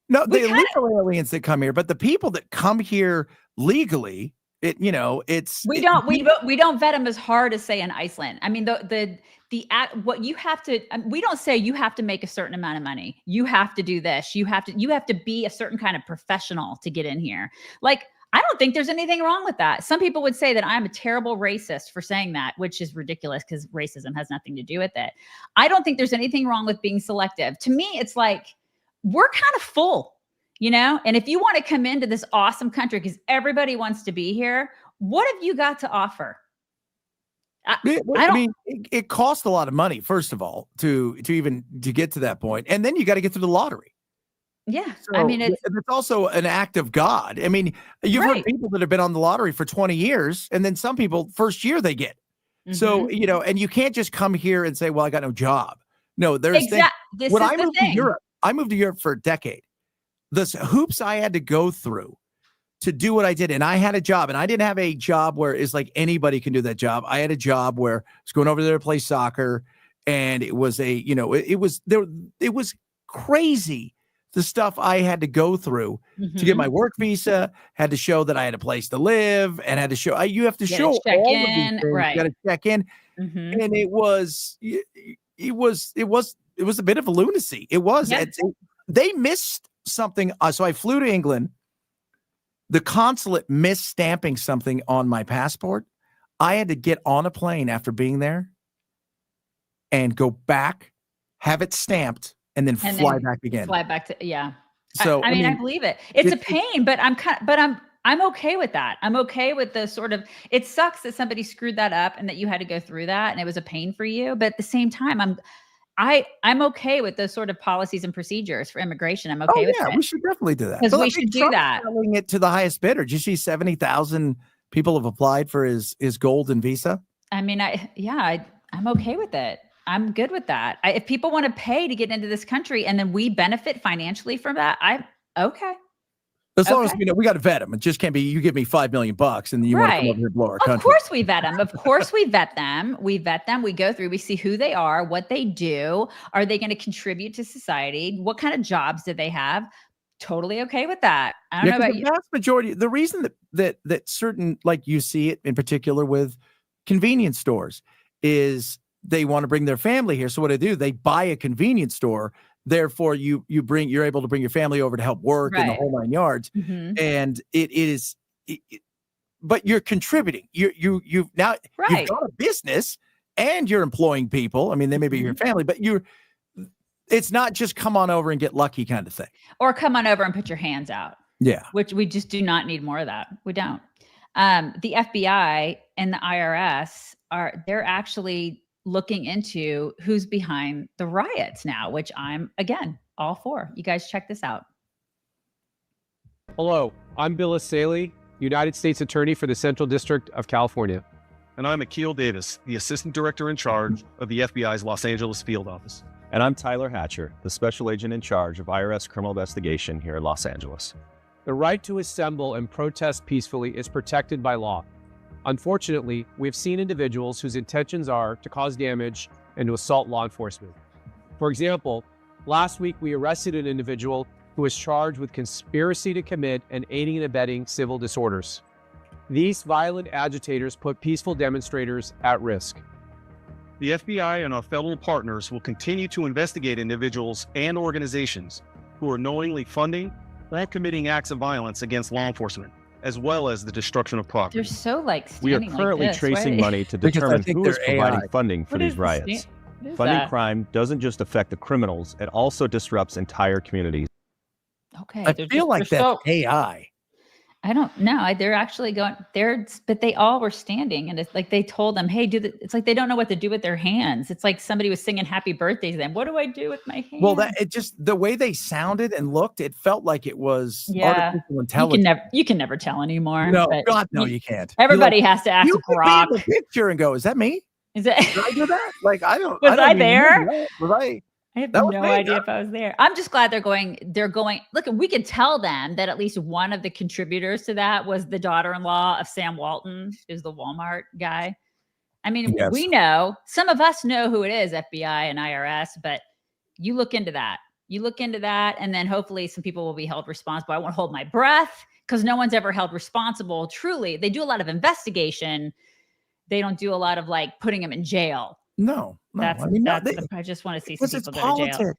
The illegal aliens that come here, but the people that come here legally, we don't vet them as hard as, say, in Iceland. I mean, what you have to, we don't say you have to make a certain amount of money. You have to do this. You have to be a certain kind of professional to get in here. Like, I don't think there's anything wrong with that. Some people would say that I'm a terrible racist for saying that, which is ridiculous because racism has nothing to do with it. I don't think there's anything wrong with being selective. To me, it's like, we're kind of full. And if you want to come into this awesome country because everybody wants to be here, what have you got to offer? It costs a lot of money, first of all, to get to that point. And then you got to get through the lottery. Yeah. So, it's also an act of God. I mean, you've heard people that have been on the lottery for 20 years, and then some people first year they get. Mm-hmm. So, and you can't just come here and say, well, I got no job. No, there's when I moved to Europe, I moved to Europe for a decade. The hoops I had to go through to do what I did. And I had a job, and I didn't have a job where it's like anybody can do that job. I had a job where I was going over there to play soccer, and it was it was crazy. The stuff I had to go through to get my work visa, had to show that I had a place to live, and had to show you have to show all of these things. Right. You got to check in. Mm-hmm. And it was a bit of a lunacy. It was, they missed something. So I flew to England. The consulate missed stamping something on my passport. I had to get on a plane after being there and go back, have it stamped, and then fly back again. Fly back to, yeah. So I mean, I believe it. It's a pain, but I'm okay with that. I'm okay with the sort of, it sucks that somebody screwed that up and that you had to go through that and it was a pain for you. But at the same time, I'm okay with those sort of policies and procedures for immigration. I'm okay with it. We should definitely do that. Because we should do that. Selling it to the highest bidder. Did you see 70,000 people have applied for his golden visa? I mean, I'm okay with it. I'm good with that. If people want to pay to get into this country and then we benefit financially from that, I'm okay. As long as we got to vet them. It just can't be you give me $5 million and then you want to come over here and blow our country. Of course we vet them. Of course we vet them. We vet them. We go through. We see who they are, what they do. Are they going to contribute to society? What kind of jobs do they have? Totally okay with that. I don't know about you. The vast majority. The reason that certain, like you see it in particular with convenience stores, is they want to bring their family here. So what do? They buy a convenience store. Therefore, you're able to bring your family over to help work in the whole 9 yards. And it is, but you're contributing. You've got a business and you're employing people. I mean, they may be your family, but it's not just come on over and get lucky kind of thing. Or come on over and put your hands out. Yeah. Which we just do not need more of that. We don't. The FBI and the IRS they're actually looking into who's behind the riots now, which I'm, again, all for. You guys check this out. Hello, I'm Bill Asaley, United States Attorney for the Central District of California. And I'm Akil Davis, the Assistant Director in charge of the FBI's Los Angeles Field Office. And I'm Tyler Hatcher, the Special Agent in charge of IRS criminal investigation here in Los Angeles. The right to assemble and protest peacefully is protected by law. Unfortunately, we've seen individuals whose intentions are to cause damage and to assault law enforcement. For example, last week we arrested an individual who was charged with conspiracy to commit and aiding and abetting civil disorders. These violent agitators put peaceful demonstrators at risk. The FBI and our federal partners will continue to investigate individuals and organizations who are knowingly funding or committing acts of violence against law enforcement, as well as the destruction of property. They're so We are currently tracing money to determine who is providing funding for these riots. Funding crime doesn't just affect the criminals, it also disrupts entire communities. Okay. I feel like that's AI. I don't know. They're actually going there, but they all were standing, and it's like they told them, "Hey, it's like they don't know what to do with their hands. It's like somebody was singing "Happy Birthday" to them. What do I do with my hands? Well, it just the way they sounded and looked, it felt like it was artificial intelligence. You can never tell anymore. No, God, no, you can't. Everybody has to ask you Brock. Could be in the picture and go, "Is that me? Is it? Did I do that? Like I don't. Was I even there? know. Was I? I have no idea if I was there. I'm just glad they're going. Look, we could tell them that at least one of the contributors to that was the daughter-in-law of Sam Walton, who's the Walmart guy. I mean, we know, some of us know who it is, FBI and IRS, but you look into that. And then hopefully some people will be held responsible. I won't hold my breath because no one's ever held responsible. Truly, they do a lot of investigation. They don't do a lot of like putting them in jail. No. I just want to see some people go to jail.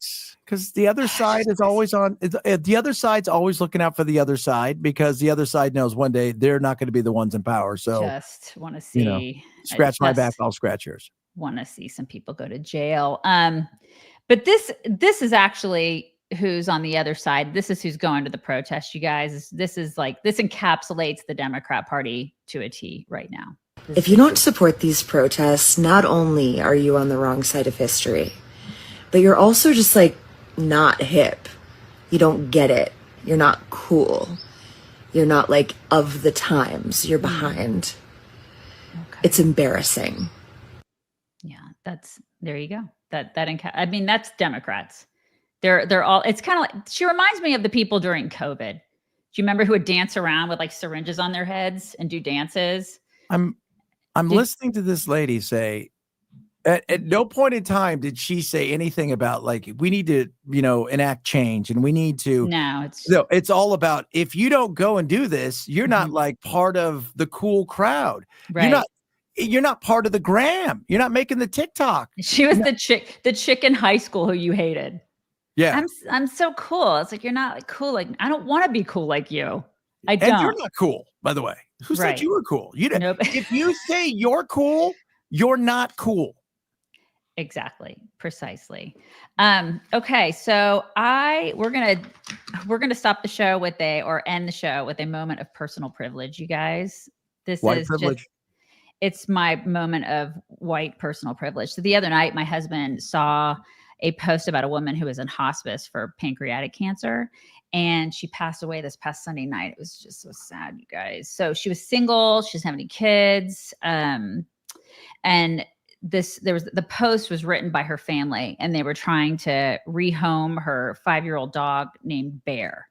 Because the other side is always on. The other side's always looking out for the other side because the other side knows one day they're not going to be the ones in power. So just want to see. Scratch my back, I'll scratch yours. Want to see some people go to jail. But this is actually who's on the other side. This is who's going to the protest, you guys. This encapsulates the Democrat Party to a T right now. If you don't support these protests, not only are you on the wrong side of history, but you're also just like not hip. You don't get it. You're not cool. You're not like of the times. You're behind. Okay. It's embarrassing. Yeah, there you go. I mean, that's Democrats. They're all, it's kind of like, she reminds me of the people during COVID. Do you remember who would dance around with like syringes on their heads and do dances? I'm listening to this lady say, at no point in time did she say anything about like, we need to, enact change and we need to. No, it's all about, if you don't go and do this, you're not like part of the cool crowd. Right. You're not part of the gram. You're not making the TikTok. She was the chick in high school who you hated. Yeah. I'm so cool. It's like, you're not like cool. Like, I don't want to be cool like you. I And don't. you're not cool, by the way. Who said Right. you were cool? Nope. If you say you're cool, you're not cool. Exactly. Precisely. Okay. So we're gonna stop the show end the show with a moment of personal privilege, you guys. This White is privilege. It's my moment of white personal privilege. So the other night, my husband saw a post about a woman who was in hospice for pancreatic cancer. And she passed away this past Sunday night. It was just so sad, you guys. So she was single. She doesn't have any kids. And the post was written by her family, and they were trying to rehome her 5-year-old dog named Bear.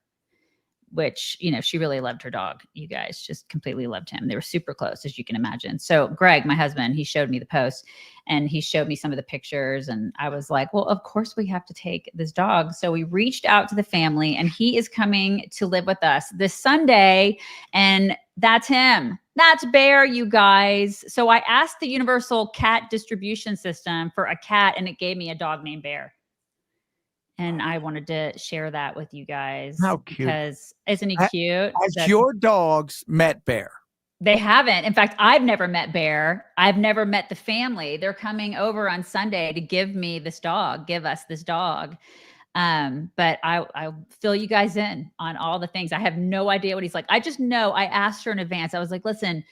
which, you know, she really loved her dog. You guys just completely loved him. They were super close, as you can imagine. So Greg, my husband, he showed me the post and he showed me some of the pictures. And I was like, well, of course we have to take this dog. So we reached out to the family and he is coming to live with us this Sunday. And that's him. That's Bear, you guys. So I asked the Universal Cat Distribution System for a cat and it gave me a dog named Bear. And I wanted to share that with you guys. How cute. Because isn't he cute? Has your dogs met Bear? They haven't. In fact, I've never met Bear. I've never met the family. They're coming over on Sunday to give us this dog. But I'll fill you guys in on all the things. I have no idea what he's like. I just know I asked her in advance. I was like, listen,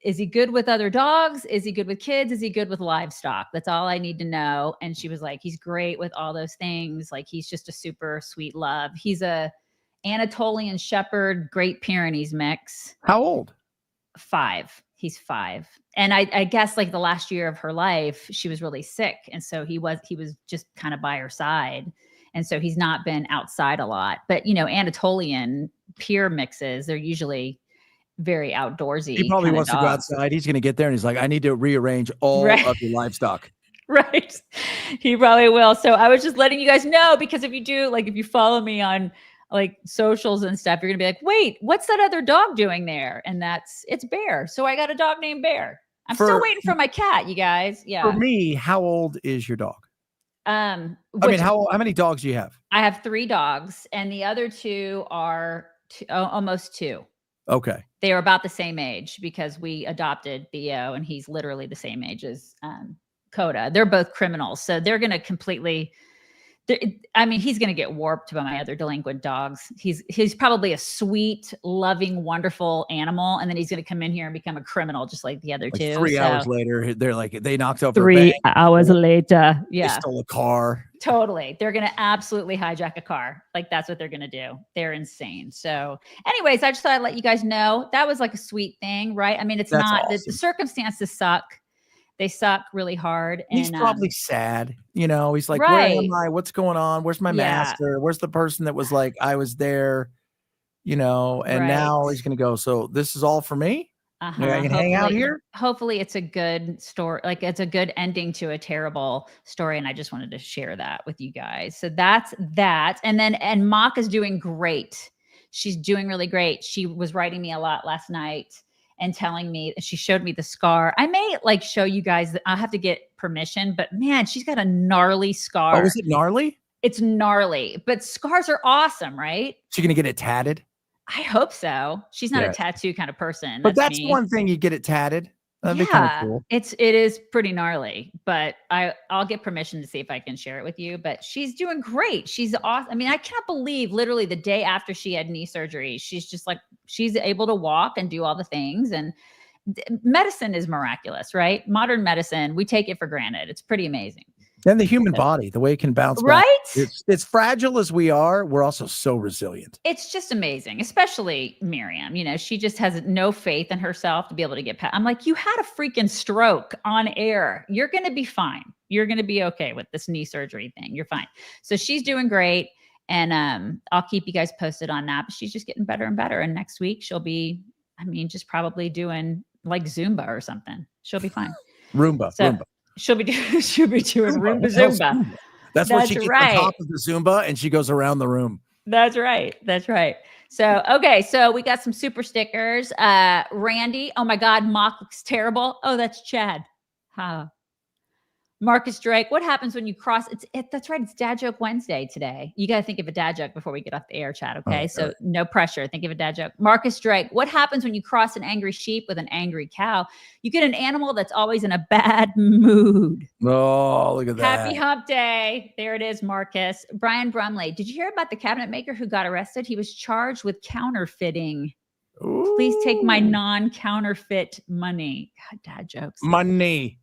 is he good with other dogs? Is he good with kids? Is he good with livestock? That's all I need to know. And she was like, he's great with all those things. Like, he's just a super sweet love. He's a Anatolian Shepherd, Great Pyrenees mix. How old? 5. He's 5. And I guess like the last year of her life, she was really sick. And so he was just kind of by her side. And so he's not been outside a lot. But, you know, Anatolian Pyr mixes, they're usually very outdoorsy. He probably wants to go outside. He's going to get there and he's like, I need to rearrange all of your livestock. Right. He probably will. So I was just letting you guys know, because if you do, like, if you follow me on like socials and stuff, you're going to be like, wait, what's that other dog doing there? And it's Bear. So I got a dog named Bear. I'm still waiting for my cat, you guys. Yeah. For me, how old is your dog? How many dogs do you have? I have 3 dogs and the other 2 are almost 2. Okay. They were about the same age because we adopted Theo and he's literally the same age as Coda. They're both criminals. So they're going to completely, he's going to get warped by my other delinquent dogs. He's probably a sweet, loving, wonderful animal. And then he's going to come in here and become a criminal, just like the other 2. 3 hours later, they're like, they knocked over 3 hours later. Yeah. They stole a car. Totally. They're going to absolutely hijack a car. Like, that's what they're going to do. They're insane. So anyways, I just thought I'd let you guys know that was like a sweet thing, right? I mean, it's That's not, awesome. the circumstances suck. They suck really hard. He's and probably sad. You know, he's like, right. where am I? What's going on? Where's my master? Where's the person that was like, I was there, you know, and now he's going to go, so this is all for me? Yeah, I can hang out here. Hopefully it's a good story. Like, it's a good ending to a terrible story. And I just wanted to share that with you guys. So that's that. And Mock is doing great. She's doing really great. She was writing me a lot last night and telling me, she showed me the scar. I may like show you guys, I'll have to get permission, but man, she's got a gnarly scar. Oh, is it gnarly? It's gnarly, but scars are awesome, right? She going to get it tatted? I hope so. She's not a tattoo kind of person. But that's one thing, you get it tatted. That'd be kind of cool. It is pretty gnarly, but I'll get permission to see if I can share it with you. But she's doing great. She's awesome. I mean, I can't believe literally the day after she had knee surgery, she's just like, she's able to walk and do all the things. And medicine is miraculous, right? Modern medicine, we take it for granted. It's pretty amazing. And the human body, the way it can bounce back. Right? It's fragile as we are. We're also so resilient. It's just amazing, especially Miriam. You know, she just has no faith in herself to be able to get past. I'm like, you had a freaking stroke on air. You're going to be fine. You're going to be okay with this knee surgery thing. You're fine. So she's doing great. And I'll keep you guys posted on that. But she's just getting better and better. And next week she'll be, just probably doing like Zumba or something. She'll be fine. Roomba. She'll be doing Roomba Zumba. That's where she gets on top of the Zumba and she goes around the room. That's right. So, okay. So we got some super stickers. Randy. Oh my God. Mock looks terrible. Oh, that's Chad. Marcus Drake. What happens when you cross? That's right. It's Dad Joke Wednesday today. You got to think of a dad joke before we get off the air, Chad. Okay. So no pressure. Think of a dad joke. Marcus Drake. What happens when you cross an angry sheep with an angry cow? You get an animal that's always in a bad mood. Oh, look at that. Happy hump day. There it is, Marcus. Brian Brumley. Did you hear about the cabinet maker who got arrested? He was charged with counterfeiting. Ooh. Please take my non-counterfeit money. God, dad jokes. Money.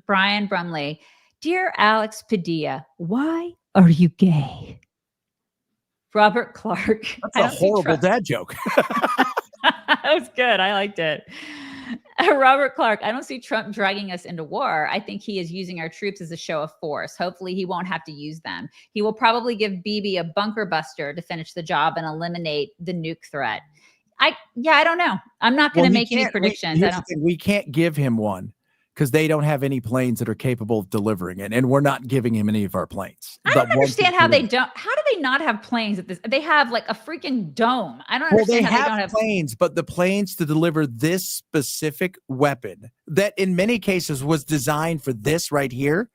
Brian Brumley. Dear Alex Padilla, why are you gay? Robert Clark. That's a horrible dad joke. That was good. I liked it. Robert Clark, I don't see Trump dragging us into war. I think he is using our troops as a show of force. Hopefully he won't have to use them. He will probably give Bibi a bunker buster to finish the job and eliminate the nuke threat. I don't know. I'm not going to make any predictions. We can't give him one because they don't have any planes that are capable of delivering it. And we're not giving him any of our planes. I don't understand how they don't. How do they not have planes at this? They have like a freaking dome. I don't understand how they don't have planes, but the planes to deliver this specific weapon that in many cases was designed for this right here.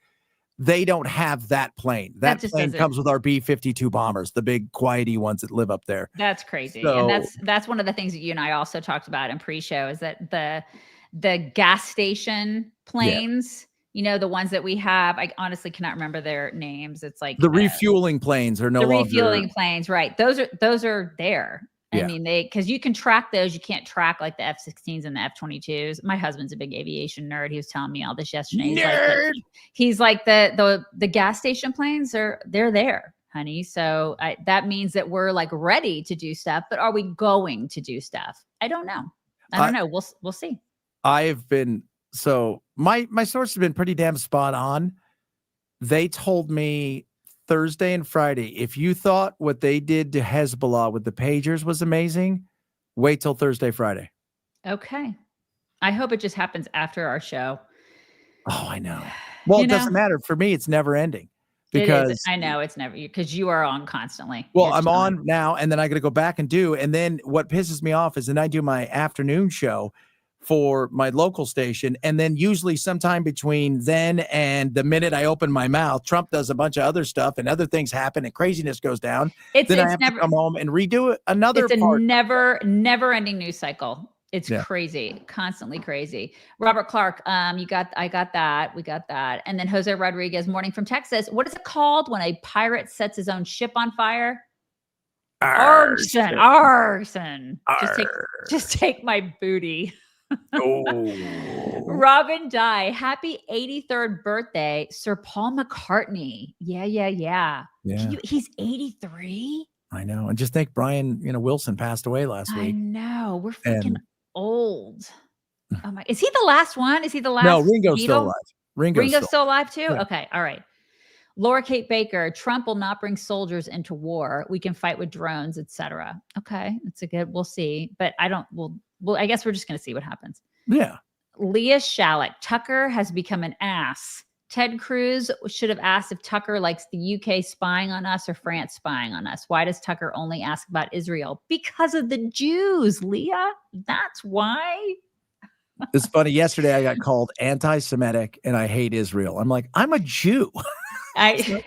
They don't have that plane. That plane comes with our B-52 bombers, the big quiety ones that live up there. That's crazy. And that's one of the things that you and I also talked about in pre-show is that the gas station planes, the ones that we have, I honestly cannot remember their names. It's like the refueling planes are no longer. The refueling planes, right. Those are there. I mean, because you can track those. You can't track like the F-16s and the F-22s. My husband's a big aviation nerd. He was telling me all this yesterday. He's like the gas station planes they're there, honey. So that means that we're like ready to do stuff, but are we going to do stuff? I don't know. I don't know. We'll see. I've been, my source has been pretty damn spot on. They told me Thursday and Friday, if you thought what they did to Hezbollah with the pagers was amazing, wait till Thursday, Friday. Okay. I hope it just happens after our show. Oh, I know. Well, it doesn't matter. For me, it's never ending. Because I know it's never, because you are on constantly. Well, I'm on now, and then I got to go back and do. And then what pisses me off is then I do my afternoon show for my local station. And then usually sometime between then and the minute I open my mouth, Trump does a bunch of other stuff and other things happen and craziness goes down. Then I have to come home and redo another part. It's a never ending news cycle. It's crazy, constantly crazy. Robert Clark, I got that. We got that. And then Jose Rodriguez, morning from Texas. What is it called when a pirate sets his own ship on fire? Arson. Just take my booty. Robin Dye, happy 83rd birthday, Sir Paul McCartney. Yeah. He's 83. I know. And just think Brian, Wilson passed away last week. I know. We're freaking old. Oh my! Is he the last one? Is he the last? No, Ringo's still alive. Ringo's still alive too. Yeah. Okay, all right. Laura Kate Baker, Trump will not bring soldiers into war. We can fight with drones, etc. Okay, it's a good. We'll see, but I don't. Well, I guess we're just going to see what happens. Yeah. Leah Shalek, Tucker has become an ass. Ted Cruz should have asked if Tucker likes the UK spying on us or France spying on us. Why does Tucker only ask about Israel? Because of the Jews, Leah. That's why. It's funny. Yesterday I got called anti-Semitic and I hate Israel. I'm like, I'm a Jew. I know.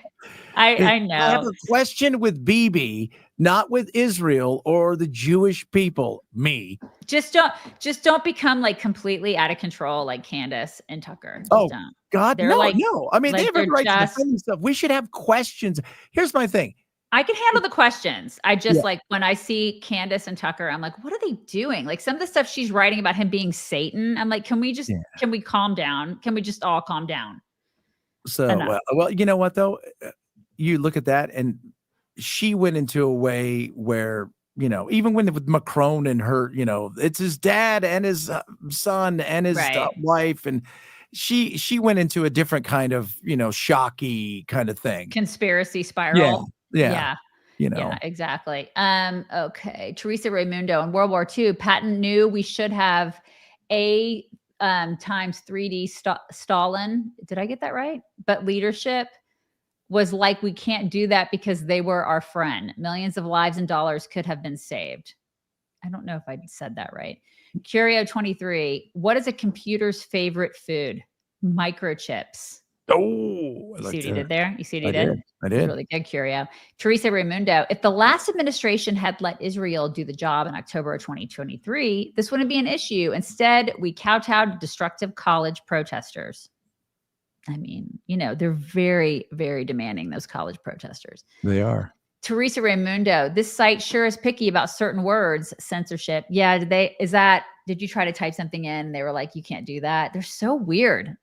I have a question with Bibi, not with Israel or the Jewish people. Me. Just don't become like completely out of control like Candace and Tucker. Don't. God, no. I mean, they have a right to defend themselves. We should have questions. Here's my thing. I can handle the questions. I just like when I see Candace and Tucker, I'm like, what are they doing? Like some of the stuff she's writing about him being Satan. I'm like, can we calm down? Can we just all calm down? So, well, you know what though? You look at that and she went into a way where, even when with Macron and her, it's his dad and his son and his wife. And she went into a different kind of, shocky kind of thing. Conspiracy spiral. Yeah. Yeah, exactly. Okay. Teresa Raimundo in World War II, Patton knew we should have A times 3D Stalin. Did I get that right? But leadership was like, we can't do that because they were our friend. Millions of lives and dollars could have been saved. I don't know if I said that right. Curio 23. What is a computer's favorite food? Microchips. Oh, you see what he did there? You see what he did? I did. Really good, Curio. Teresa Raimundo. If the last administration had let Israel do the job in October of 2023, this wouldn't be an issue. Instead, we kowtowed to destructive college protesters. I mean, they're very, very demanding, those college protesters. They are. Teresa Raimundo, this site sure is picky about certain words, censorship. Yeah, did you try to type something in? They were like, you can't do that. They're so weird.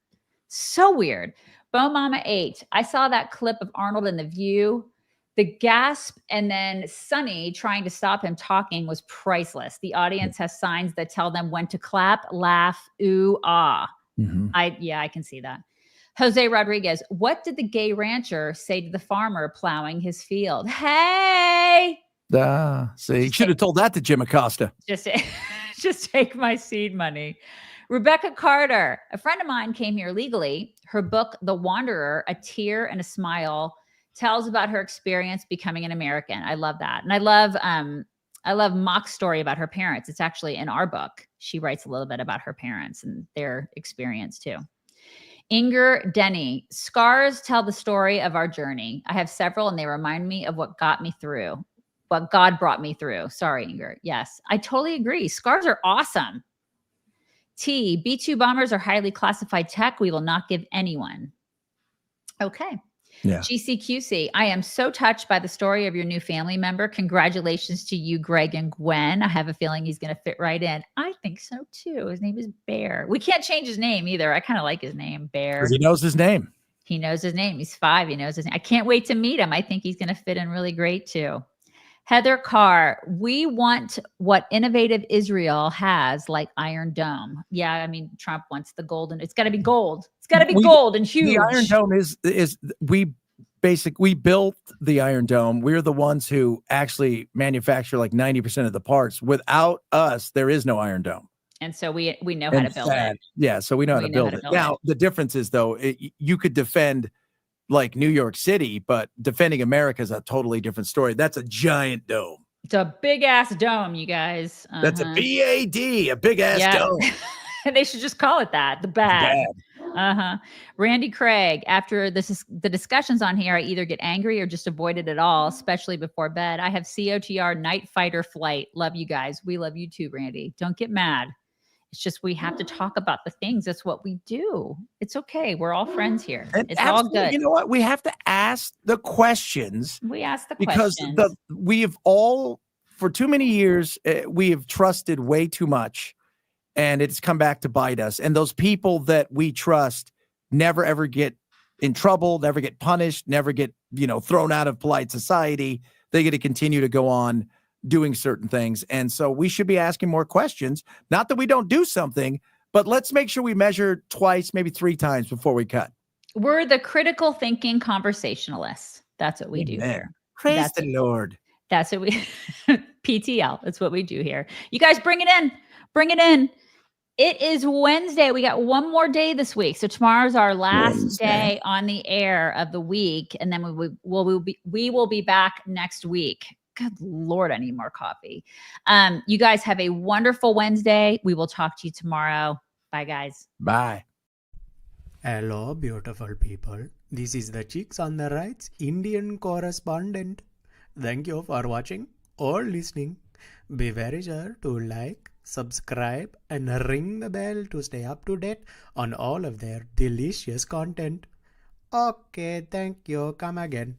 So weird. Bo Mama 8. I saw that clip of Arnold in The View. The gasp and then Sonny trying to stop him talking was priceless. The audience has signs that tell them when to clap, laugh, ooh, ah. I can see that. Jose Rodriguez, what did the gay rancher say to the farmer plowing his field? Hey! See, you should have told that to Jim Acosta. Just take my seed money. Rebecca Carter, a friend of mine came here legally. Her book, The Wanderer, A Tear and a Smile, tells about her experience becoming an American. I love that. And I love Mock's story about her parents. It's actually in our book. She writes a little bit about her parents and their experience too. Inger Denny, scars tell the story of our journey. I have several and they remind me of what got me through, what God brought me through. Sorry, Inger. Yes, I totally agree. Scars are awesome. B-2 bombers are highly classified tech we will not give anyone. Okay. Yeah. GCQC, I am so touched by the story of your new family member. Congratulations to you, Greg and Gwen. I have a feeling he's going to fit right in. I think so too. His name is Bear. We can't change his name either. I kind of like his name, Bear. Because he knows his name. He knows his name. He's 5. He knows his name. I can't wait to meet him. I think he's going to fit in really great too. Heather Carr, we want what innovative Israel has, like Iron Dome. Yeah, I mean, Trump wants the golden. It's got to be gold. It's got to be gold and huge. The Iron Dome is we built the Iron Dome. We're the ones who actually manufacture like 90% of the parts. Without us, there is no Iron Dome. And so we know how to build it. Yeah, so we know how to build it. Now, the difference is, though, you could defend like New York City, but defending America is a totally different story. That's a giant dome. It's a big ass dome, you guys. That's a BAD, a big ass dome. They should just call it that. The bad. Randy Craig, after the discussions on here, I either get angry or just avoid it at all, especially before bed. I have COTR night fighter flight. Love you guys. We love you too, Randy. Don't get mad. It's just we have to talk about the things. That's what we do. It's okay. We're all friends here. It's all good. You know what? We have to ask the questions. We ask the questions. Because we have all, for too many years, we have trusted way too much. And it's come back to bite us. And those people that we trust never, ever get in trouble, never get punished, never get, thrown out of polite society. They get to continue to go on doing certain things. And so we should be asking more questions. Not that we don't do something, but let's make sure we measure twice, maybe 3 times before we cut. We're the critical thinking conversationalists. That's what we do here. Praise the Lord. That's what we, PTL. That's what we do here. You guys bring it in. Bring it in. It is Wednesday. We got one more day this week. So tomorrow's our last day on the air of the week. And then we will be back next week. Good Lord, I need more coffee. You guys have a wonderful Wednesday. We will talk to you tomorrow. Bye, guys. Bye. Hello, beautiful people. This is the Chicks on the Right's Indian correspondent. Thank you for watching or listening. Be very sure to like, subscribe, and ring the bell to stay up to date on all of their delicious content. Okay, thank you. Come again.